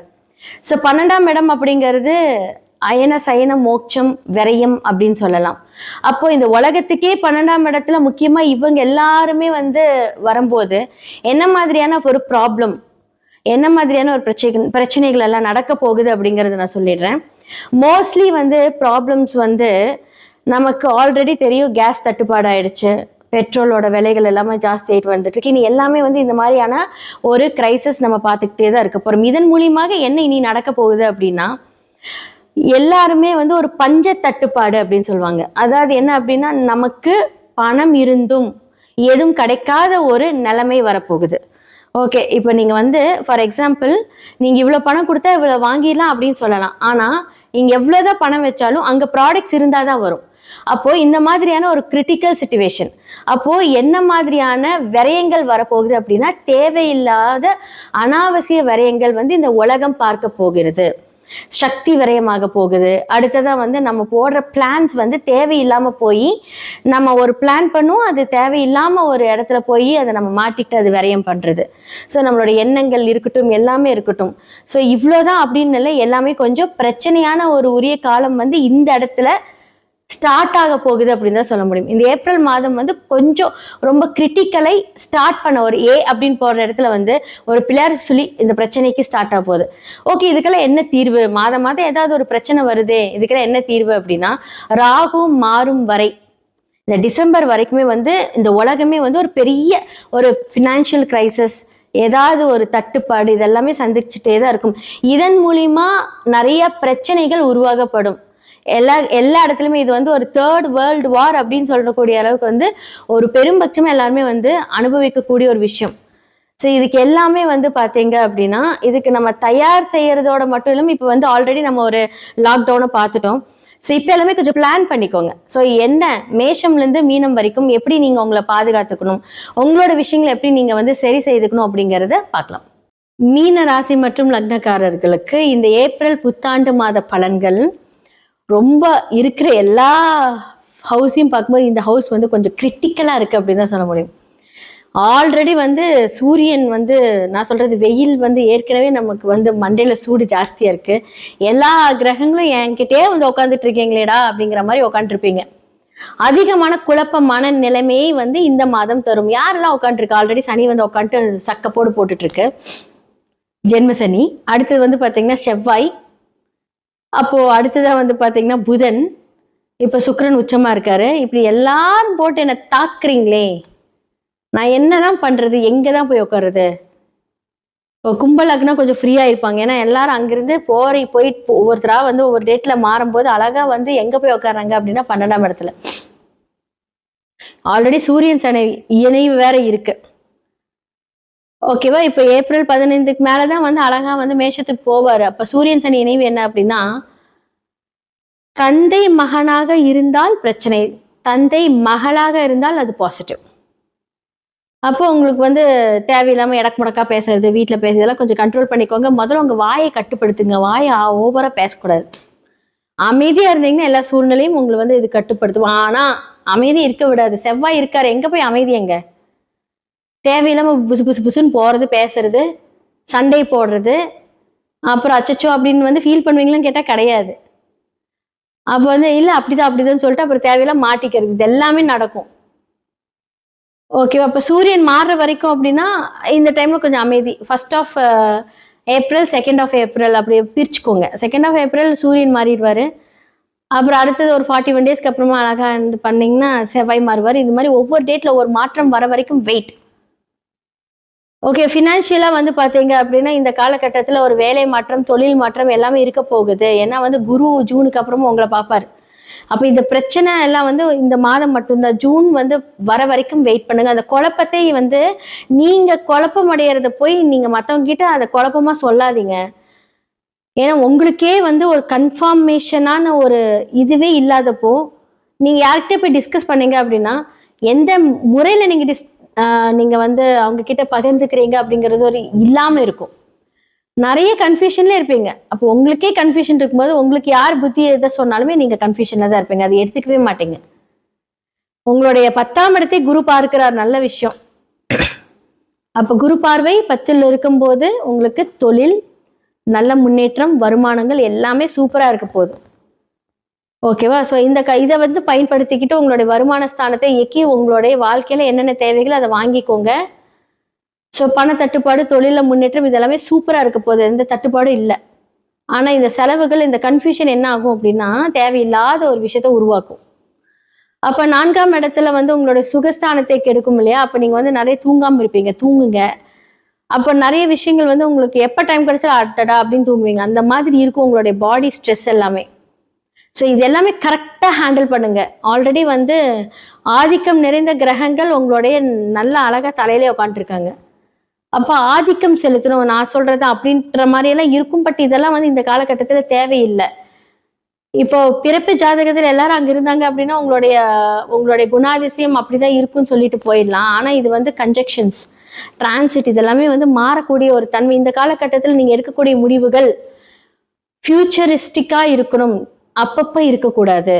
ஸோ 12ஆம் இடம் அப்படிங்கிறது அயன சயன மோட்சம் விரயம் அப்படின்னு சொல்லலாம். அப்போ இந்த உலகத்துக்கே 12ஆம் இடத்துல முக்கியமா இவங்க எல்லாருமே வந்து வரும்போது என்ன மாதிரியான ஒரு ப்ராப்ளம், என்ன மாதிரியான ஒரு பிரச்சனைகள் எல்லாம் நடக்க போகுது அப்படிங்கறத நான் சொல்லிடுறேன். மோஸ்ட்லி வந்து ப்ராப்ளம்ஸ் வந்து நமக்கு ஆல்ரெடி தெரியும். கேஸ் தட்டுப்பாடு ஆயிடுச்சு, பெட்ரோலோட விலைகள் எல்லாமே ஜாஸ்தி ஆகிட்டு வந்துட்டு இருக்கு. இனி எல்லாமே வந்து இந்த மாதிரியான ஒரு கிரைசிஸ் நம்ம பார்த்துக்கிட்டே தான் இருக்க போறோம். இதன் மூலியமாக என்ன இனி நடக்க போகுது அப்படின்னா, எல்லாருமே வந்து ஒரு பஞ்ச தட்டுப்பாடு அப்படின்னு சொல்லுவாங்க. அதாவது என்ன அப்படின்னா, நமக்கு பணம் இருந்தும் எதுவும் கிடைக்காத ஒரு நிலைமை வரப்போகுது. ஓகே, இப்போ நீங்க வந்து ஃபார் எக்ஸாம்பிள் நீங்க இவ்வளோ பணம் கொடுத்தா இவ்வளோ வாங்கிடலாம் அப்படின்னு சொல்லலாம். ஆனா நீங்க எவ்வளோதான் பணம் வச்சாலும் அங்க ப்ராடக்ட்ஸ் இருந்தாதான் வரும். அப்போ இந்த மாதிரியான ஒரு கிரிட்டிக்கல் சிச்சுவேஷன், அப்போ என்ன மாதிரியான விரயங்கள் வரப்போகுது அப்படின்னா, தேவையில்லாத அனாவசிய விரயங்கள் வந்து இந்த உலகம் பார்க்க போகிறது. சக்தி விரயமாக போகுது. அடுத்ததா வந்து நம்ம போடுற பிளான்ஸ் வந்து தேவையில்லாம போய் நம்ம ஒரு பிளான் பண்ணுவோம், அது தேவையில்லாம ஒரு இடத்துல போய் அதை நம்ம மாட்டிக்கிட்டு அது விரயம் பண்றது. ஸோ நம்மளோட எண்ணங்கள் இருக்கட்டும், எல்லாமே இருக்கட்டும். ஸோ இவ்வளோதான் அப்படின்னு இல்லை, எல்லாமே கொஞ்சம் பிரச்சனையான ஒரு உரிய காலம் வந்து இந்த இடத்துல ஸ்டார்ட் ஆக போகுது அப்படின்னு தான் சொல்ல முடியும். இந்த ஏப்ரல் மாதம் வந்து கொஞ்சம் ரொம்ப கிரிட்டிக்கலை ஸ்டார்ட் பண்ண ஒரு அப்படின்னு போற இடத்துல வந்து ஒரு பிள்ளையார் சொல்லி இந்த பிரச்சனைக்கு ஸ்டார்ட் ஆக போகுது. ஓகே, இதுக்கெல்லாம் என்ன தீர்வு? மாதம் மாதம் ஏதாவது ஒரு பிரச்சனை வருதே, இதுக்கெல்லாம் என்ன தீர்வு அப்படின்னா, ராகு மாறும் வரை இந்த டிசம்பர் வரைக்குமே வந்து இந்த உலகமே வந்து ஒரு பெரிய ஒரு ஃபினான்ஷியல் கிரைசிஸ், ஏதாவது ஒரு தட்டுப்பாடு இதெல்லாமே சந்திச்சுட்டே தான் இருக்கும். இதன் மூலியமா நிறைய பிரச்சனைகள் உருவாகப்படும். எல்லா இடத்துலையுமே இது வந்து ஒரு 3rd வேர்ல்டு வார் அப்படின்னு சொல்லக்கூடிய அளவுக்கு வந்து ஒரு பெரும்பட்சமா எல்லாருமே வந்து அனுபவிக்கக்கூடிய ஒரு விஷயம். ஸோ இதுக்கு எல்லாமே வந்து பார்த்தீங்க அப்படின்னா, இதுக்கு நம்ம தயார் செய்யறதோட மட்டும் இல்லாமல் இப்போ வந்து ஆல்ரெடி நம்ம ஒரு லாக்டவுனை பார்த்துட்டோம். ஸோ இப்போ எல்லாமே கொஞ்சம் பிளான் பண்ணிக்கோங்க. ஸோ என்ன மேஷம்லேருந்து மீனம் வரைக்கும் எப்படி நீங்கள் உங்களை பாதுகாத்துக்கணும், உங்களோட விஷயங்களை எப்படி நீங்கள் வந்து சரி செய்துக்கணும் அப்படிங்கிறத பார்க்கலாம். மீன ராசி மற்றும் லக்னக்காரர்களுக்கு இந்த ஏப்ரல் புத்தாண்டு மாத பலன்கள் ரொம்ப இருக்கிற எல்லா ஹவுஸையும் பார்க்கும்போது இந்த ஹவுஸ் வந்து கொஞ்சம் கிரிட்டிக்கலாக இருக்குது அப்படின்னு தான் சொல்ல முடியும். ஆல்ரெடி வந்து சூரியன் வந்து நான் சொல்கிறது வெயில் வந்து ஏற்கனவே நமக்கு வந்து மண்டையில் சூடு ஜாஸ்தியாக இருக்குது. எல்லா கிரகங்களும் என்கிட்டே வந்து உட்காந்துட்டு இருக்கீங்களேடா அப்படிங்கிற மாதிரி உட்காந்துருப்பீங்க. அதிகமான குழப்பமான நிலைமையை வந்து இந்த மாதம் தரும். யாரெல்லாம் உட்காந்துருக்கு, ஆல்ரெடி சனி வந்து உட்காந்துட்டு சக்கப்போடு போட்டுட்ருக்கு, ஜென்ம சனி. அடுத்தது வந்து பார்த்தீங்கன்னா செவ்வாய், அப்போ அடுத்ததான் வந்து பாத்தீங்கன்னா புதன், இப்ப சுக்கிரன் உச்சமா இருக்காரு. இப்படி எல்லாரும் போட்டு என்ன தாக்குறீங்களே, நான் என்னதான் பண்றது, எங்கதான் போய் உட்காருறது? இப்போ கும்பலக்குனா கொஞ்சம் ஃப்ரீயா இருப்பாங்க, ஏன்னா எல்லாரும் அங்கிருந்து போயிட்டு ஒவ்வொருத்தரா வந்து ஒவ்வொரு டேட்ல மாறும்போது அழகா வந்து எங்க போய் உட்காராங்க அப்படின்னா 12ஆம் இடத்துல. ஆல்ரெடி சூரியன் சனி இணைவு வேற இருக்கு. ஓகேவா? இப்போ ஏப்ரல் 15க்கு மேலதான் வந்து அழகா வந்து மேஷத்துக்கு போவாரு. அப்ப சூரியன் சனி இணைவு என்ன அப்படின்னா, தந்தை மகனாக இருந்தால் பிரச்சனை, தந்தை மகளாக இருந்தால் அது பாசிட்டிவ். அப்போ உங்களுக்கு வந்து தேவையில்லாம எடக்கு முடக்கா பேசுறது, வீட்டுல பேசுறதெல்லாம் கொஞ்சம் கண்ட்ரோல் பண்ணிக்கோங்க. முதல்ல உங்க வாயை கட்டுப்படுத்துங்க. வாயை ஓவரா பேசக்கூடாது. அமைதியா இருந்தீங்கன்னா எல்லா சூழ்நிலையும் உங்களை வந்து இது கட்டுப்படுத்தும். ஆனா அமைதி இருக்க விடாது. செவ்வாய் இருக்காரு, எங்க போய் அமைதி? எங்க தேவையில்லாம புசு புசு புசுன்னு போறது, பேசுறது, சண்டை போடுறது, அப்புறம் அச்சச்சோ அப்படின்னு வந்து ஃபீல் பண்ணுவீங்களான்னு கேட்டா கிடையாது. அப்போ வந்து இல்லை அப்படிதான் சொல்லிட்டு அப்புறம் தேவையில்லாம மாட்டிக்கிறது, இது எல்லாமே நடக்கும். ஓகேவா? அப்போ சூரியன் மாறுற வரைக்கும் அப்படின்னா இந்த டைம்ல கொஞ்சம் அமைதி. 1st of April 2nd of April அப்படி பிரிச்சுக்கோங்க. 2nd ஆஃப் ஏப்ரல் சூரியன் மாறிடுவாரு. அப்புறம் அடுத்தது ஒரு 41 டேஸ்க்கு அப்புறமா அழகா பண்ணீங்கன்னா செவ்வாய் மாறுவார். இது மாதிரி ஒவ்வொரு டேட்ல ஒரு மாற்றம் வர வரைக்கும் வெயிட். ஓகே, ஃபினான்ஷியலா வந்து பாத்தீங்க அப்படின்னா இந்த காலகட்டத்துல ஒரு வேலை மாற்றம், தொழில் மாற்றம் எல்லாமே இருக்க போகுது. ஏன்னா வந்து குரு ஜூனுக்கு அப்புறமா உங்களை பார்ப்பாரு. அப்ப இந்த பிரச்சனை எல்லாம் வந்து இந்த மாதம் மட்டும்தான், ஜூன் வந்து வர வரைக்கும் வெயிட் பண்ணுங்க. அந்த குழப்பத்தை வந்து நீங்க குழப்பம் அடையறத போய் நீங்க மத்தவங்க கிட்ட அதை குழப்பமா சொல்லாதீங்க. ஏன்னா உங்களுக்கே வந்து ஒரு கன்ஃபர்மேஷனான ஒரு இதுவே இல்லாதப்போ நீங்க யார்கிட்ட போய் டிஸ்கஸ் பண்ணீங்க அப்படின்னா, எந்த முறையில நீங்க வந்து அவங்க கிட்ட பகிர்ந்துக்கிறீங்க அப்படிங்கிறது ஒரு இல்லாம இருக்கும். நிறைய கன்ஃபியூஷன்ல இருப்பீங்க. அப்போ உங்களுக்கே கன்ஃபியூஷன் இருக்கும்போது உங்களுக்கு யார் புத்தி எதை சொன்னாலுமே நீங்க கன்ஃபியூஷன்ல தான் இருப்பீங்க. அதை எடுத்துக்கவே மாட்டீங்க. உங்களுடைய 10ஆம் இடத்தை குரு பார்க்கிறார், நல்ல விஷயம். அப்ப குரு பார்வை 10ல் இருக்கும்போது உங்களுக்கு தொழில், நல்ல முன்னேற்றம், வருமானங்கள் எல்லாமே சூப்பரா இருக்க போகுது. ஓகேவா? ஸோ இதை வந்து பயன்படுத்திக்கிட்டு உங்களுடைய வருமான ஸ்தானத்தை இயக்கி உங்களுடைய வாழ்க்கையில என்னென்ன தேவைகள் அதை வாங்கிக்கோங்க. ஸோ பண தட்டுப்பாடு, தொழில முன்னேற்றம் இதெல்லாமே சூப்பரா இருக்க போகுது. எந்த தட்டுப்பாடும் இல்லை. ஆனா இந்த செலவுகள், இந்த கன்ஃபியூஷன் என்ன ஆகும் அப்படின்னா தேவையில்லாத ஒரு விஷயத்த உருவாக்கும். அப்ப 4ஆம் இடத்துல வந்து உங்களுடைய சுகஸ்தானத்தை கெடுக்கும் இல்லையா? அப்ப நீங்க வந்து நிறைய தூங்காம இருப்பீங்க. தூங்குங்க. அப்ப நிறைய விஷயங்கள் வந்து உங்களுக்கு எப்ப டைம் கிடைச்சாலும் அட்டடா அப்படின்னு தூங்குவீங்க. அந்த மாதிரி இருக்கும் உங்களுடைய பாடி ஸ்ட்ரெஸ் எல்லாமே. ஸோ இது எல்லாமே கரெக்டா ஹேண்டில் பண்ணுங்க. ஆல்ரெடி வந்து ஆதிக்கம் நிறைந்த கிரகங்கள் உங்களுடைய நல்ல அழகா தலையிலே உட்காந்துருக்காங்க. அப்ப ஆதிக்கம் செலுத்தணும், நான் சொல்றது அப்படின்ற மாதிரி எல்லாம் இருக்கும். பட் இதெல்லாம் வந்து இந்த காலகட்டத்துல தேவையில்லை. இப்போ பிறப்பு ஜாதகத்துல எல்லாரும் அங்க இருந்தாங்க அப்படின்னா உங்களுடைய குணாதிசயம் அப்படிதான் இருக்கும்னு சொல்லிட்டு போயிடலாம். ஆனா இது வந்து கன்ஜெக்ஷன்ஸ், டிரான்சிட், இதெல்லாமே வந்து மாறக்கூடிய ஒரு தன்மை. இந்த காலகட்டத்தில் நீங்க எடுக்கக்கூடிய முடிவுகள் ஃபியூச்சரிஸ்டிக்கா இருக்கணும், அப்பப்ப இருக்கக்கூடாது.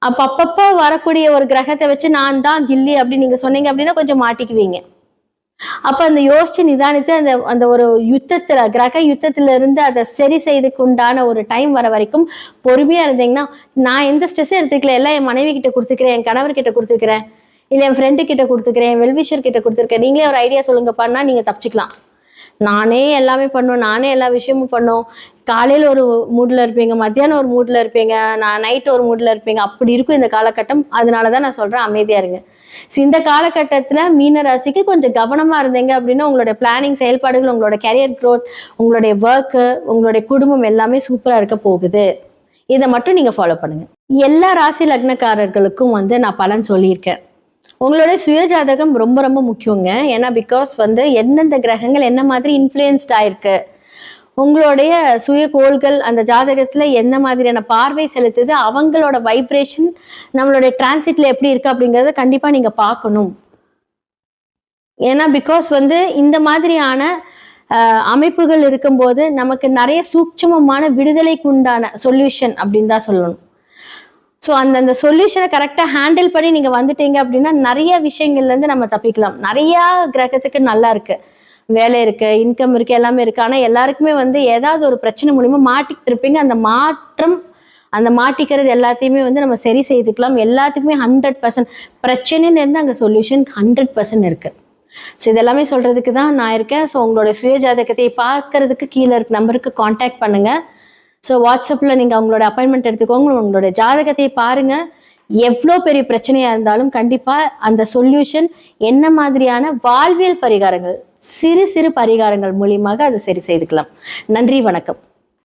அப்பப்ப வரக்கூடிய ஒரு கிரகத்தை வச்சு நான் தான் கில்லி அப்படின்னு நீங்க சொன்னீங்க அப்படின்னா கொஞ்சம் மாட்டிக்குவீங்க. அப்ப அந்த யோசிச்சு நிதானித்து அந்த ஒரு யுத்தத்துல, கிரக யுத்தத்துல இருந்து அதை சரி செய்துக்கு உண்டான ஒரு டைம் வர வரைக்கும் பொறுமையா இருந்தீங்கன்னா, நான் எந்த ஸ்ட்ரெஸ்ஸும் எடுத்துக்கல, எல்லாம் என் மனைவி கிட்ட கொடுத்துக்கிறேன், என் கணவர் கிட்ட கொடுத்துக்கிறேன், இல்லை என் ஃப்ரெண்டு கிட்ட கொடுத்துக்கிறேன், என் வெல்விஷர் கிட்ட கொடுத்துருக்கேன், நீங்களே ஒரு ஐடியா சொல்லுங்கப்பான்னா நீங்க தப்பிச்சுக்கலாம். நானே எல்லாமே பண்ணும், நானே எல்லா விஷயமும் பண்ணும். காலையில ஒரு மூட்ல இருப்பீங்க, மத்தியானம் ஒரு மூட்ல இருப்பீங்க, நான் நைட் ஒரு மூட்ல இருப்பீங்க. அப்படி இருக்கும் இந்த காலகட்டம். அதனாலதான் நான் சொல்றேன் அமைதியா இருங்க. இந்த காலகட்டத்துல மீன ராசிக்கு கொஞ்சம் கவனமா இருந்தீங்க அப்படின்னா உங்களுடைய பிளானிங், செயல்பாடுகள், உங்களோட கேரியர் க்ரோத், உங்களுடைய ஒர்க்கு, உங்களுடைய குடும்பம் எல்லாமே சூப்பரா இருக்க போகுது. இதை மட்டும் நீங்க ஃபாலோ பண்ணுங்க. எல்லா ராசி லக்னக்காரர்களுக்கும் வந்து நான் பலன் சொல்லியிருக்கேன். உங்களுடைய சுயஜாதகம் ரொம்ப ரொம்ப முக்கியங்க. ஏன்னா பிகாஸ் வந்து எந்தெந்த கிரகங்கள் என்ன மாதிரி இன்ஃப்ளூயன்ஸ்ட் ஆயிருக்கு, உங்களுடைய சுய கோள்கள் அந்த ஜாதகத்துல என்ன மாதிரியான பார்வை செலுத்துது, அவங்களோட வைப்ரேஷன் நம்மளுடைய டிரான்சிட்ல எப்படி இருக்கு அப்படிங்கறத கண்டிப்பா நீங்க பார்க்கணும். ஏன்னா பிகாஸ் வந்து இந்த மாதிரியான அமைப்புகள் இருக்கும்போது நமக்கு நிறைய சூட்சமமான விடுதலைக்கு உண்டான சொல்யூஷன் அப்படின்னு தான் சொல்லணும். ஸோ அந்த சொல்யூஷனை கரெக்டாக ஹேண்டில் பண்ணி நீங்கள் வந்துட்டீங்க அப்படின்னா நிறைய விஷயங்கள்லேருந்து நம்ம தப்பிக்கலாம். நிறையா கிரகத்துக்கு நல்லா இருக்கு, வேலை இருக்கு, இன்கம் இருக்கு, எல்லாமே இருக்கு. ஆனால் எல்லாருக்குமே வந்து ஏதாவது ஒரு பிரச்சனை மூலியமா மாட்டிக்கிட்டு இருப்பீங்க. அந்த மாட்டிக்கிறது எல்லாத்தையுமே வந்து நம்ம சரி செய்துக்கலாம். எல்லாத்துக்குமே 100% பிரச்சனைன்னு இருந்து அங்கே சொல்யூஷன் 100% இருக்கு. ஸோ இதெல்லாமே சொல்றதுக்கு தான் நான் இருக்கேன். ஸோ உங்களோட சுய ஜாதகத்தை பார்க்கறதுக்கு கீழே இருக்க நம்பருக்கு காண்டாக்ட் பண்ணுங்க. ஸோ வாட்ஸ்அப்பில் நீங்கள் அவங்களோட அப்பாயின்மெண்ட் எடுத்துக்கோங்க, உங்களோட ஜாதகத்தை பாருங்க. எவ்வளோ பெரிய பிரச்சனையா இருந்தாலும் கண்டிப்பாக அந்த சொல்யூஷன் என்ன மாதிரியான வாழ்வியல் பரிகாரங்கள், சிறு சிறு பரிகாரங்கள் மூலியமாக அதை சரி செய்துக்கலாம். நன்றி, வணக்கம்.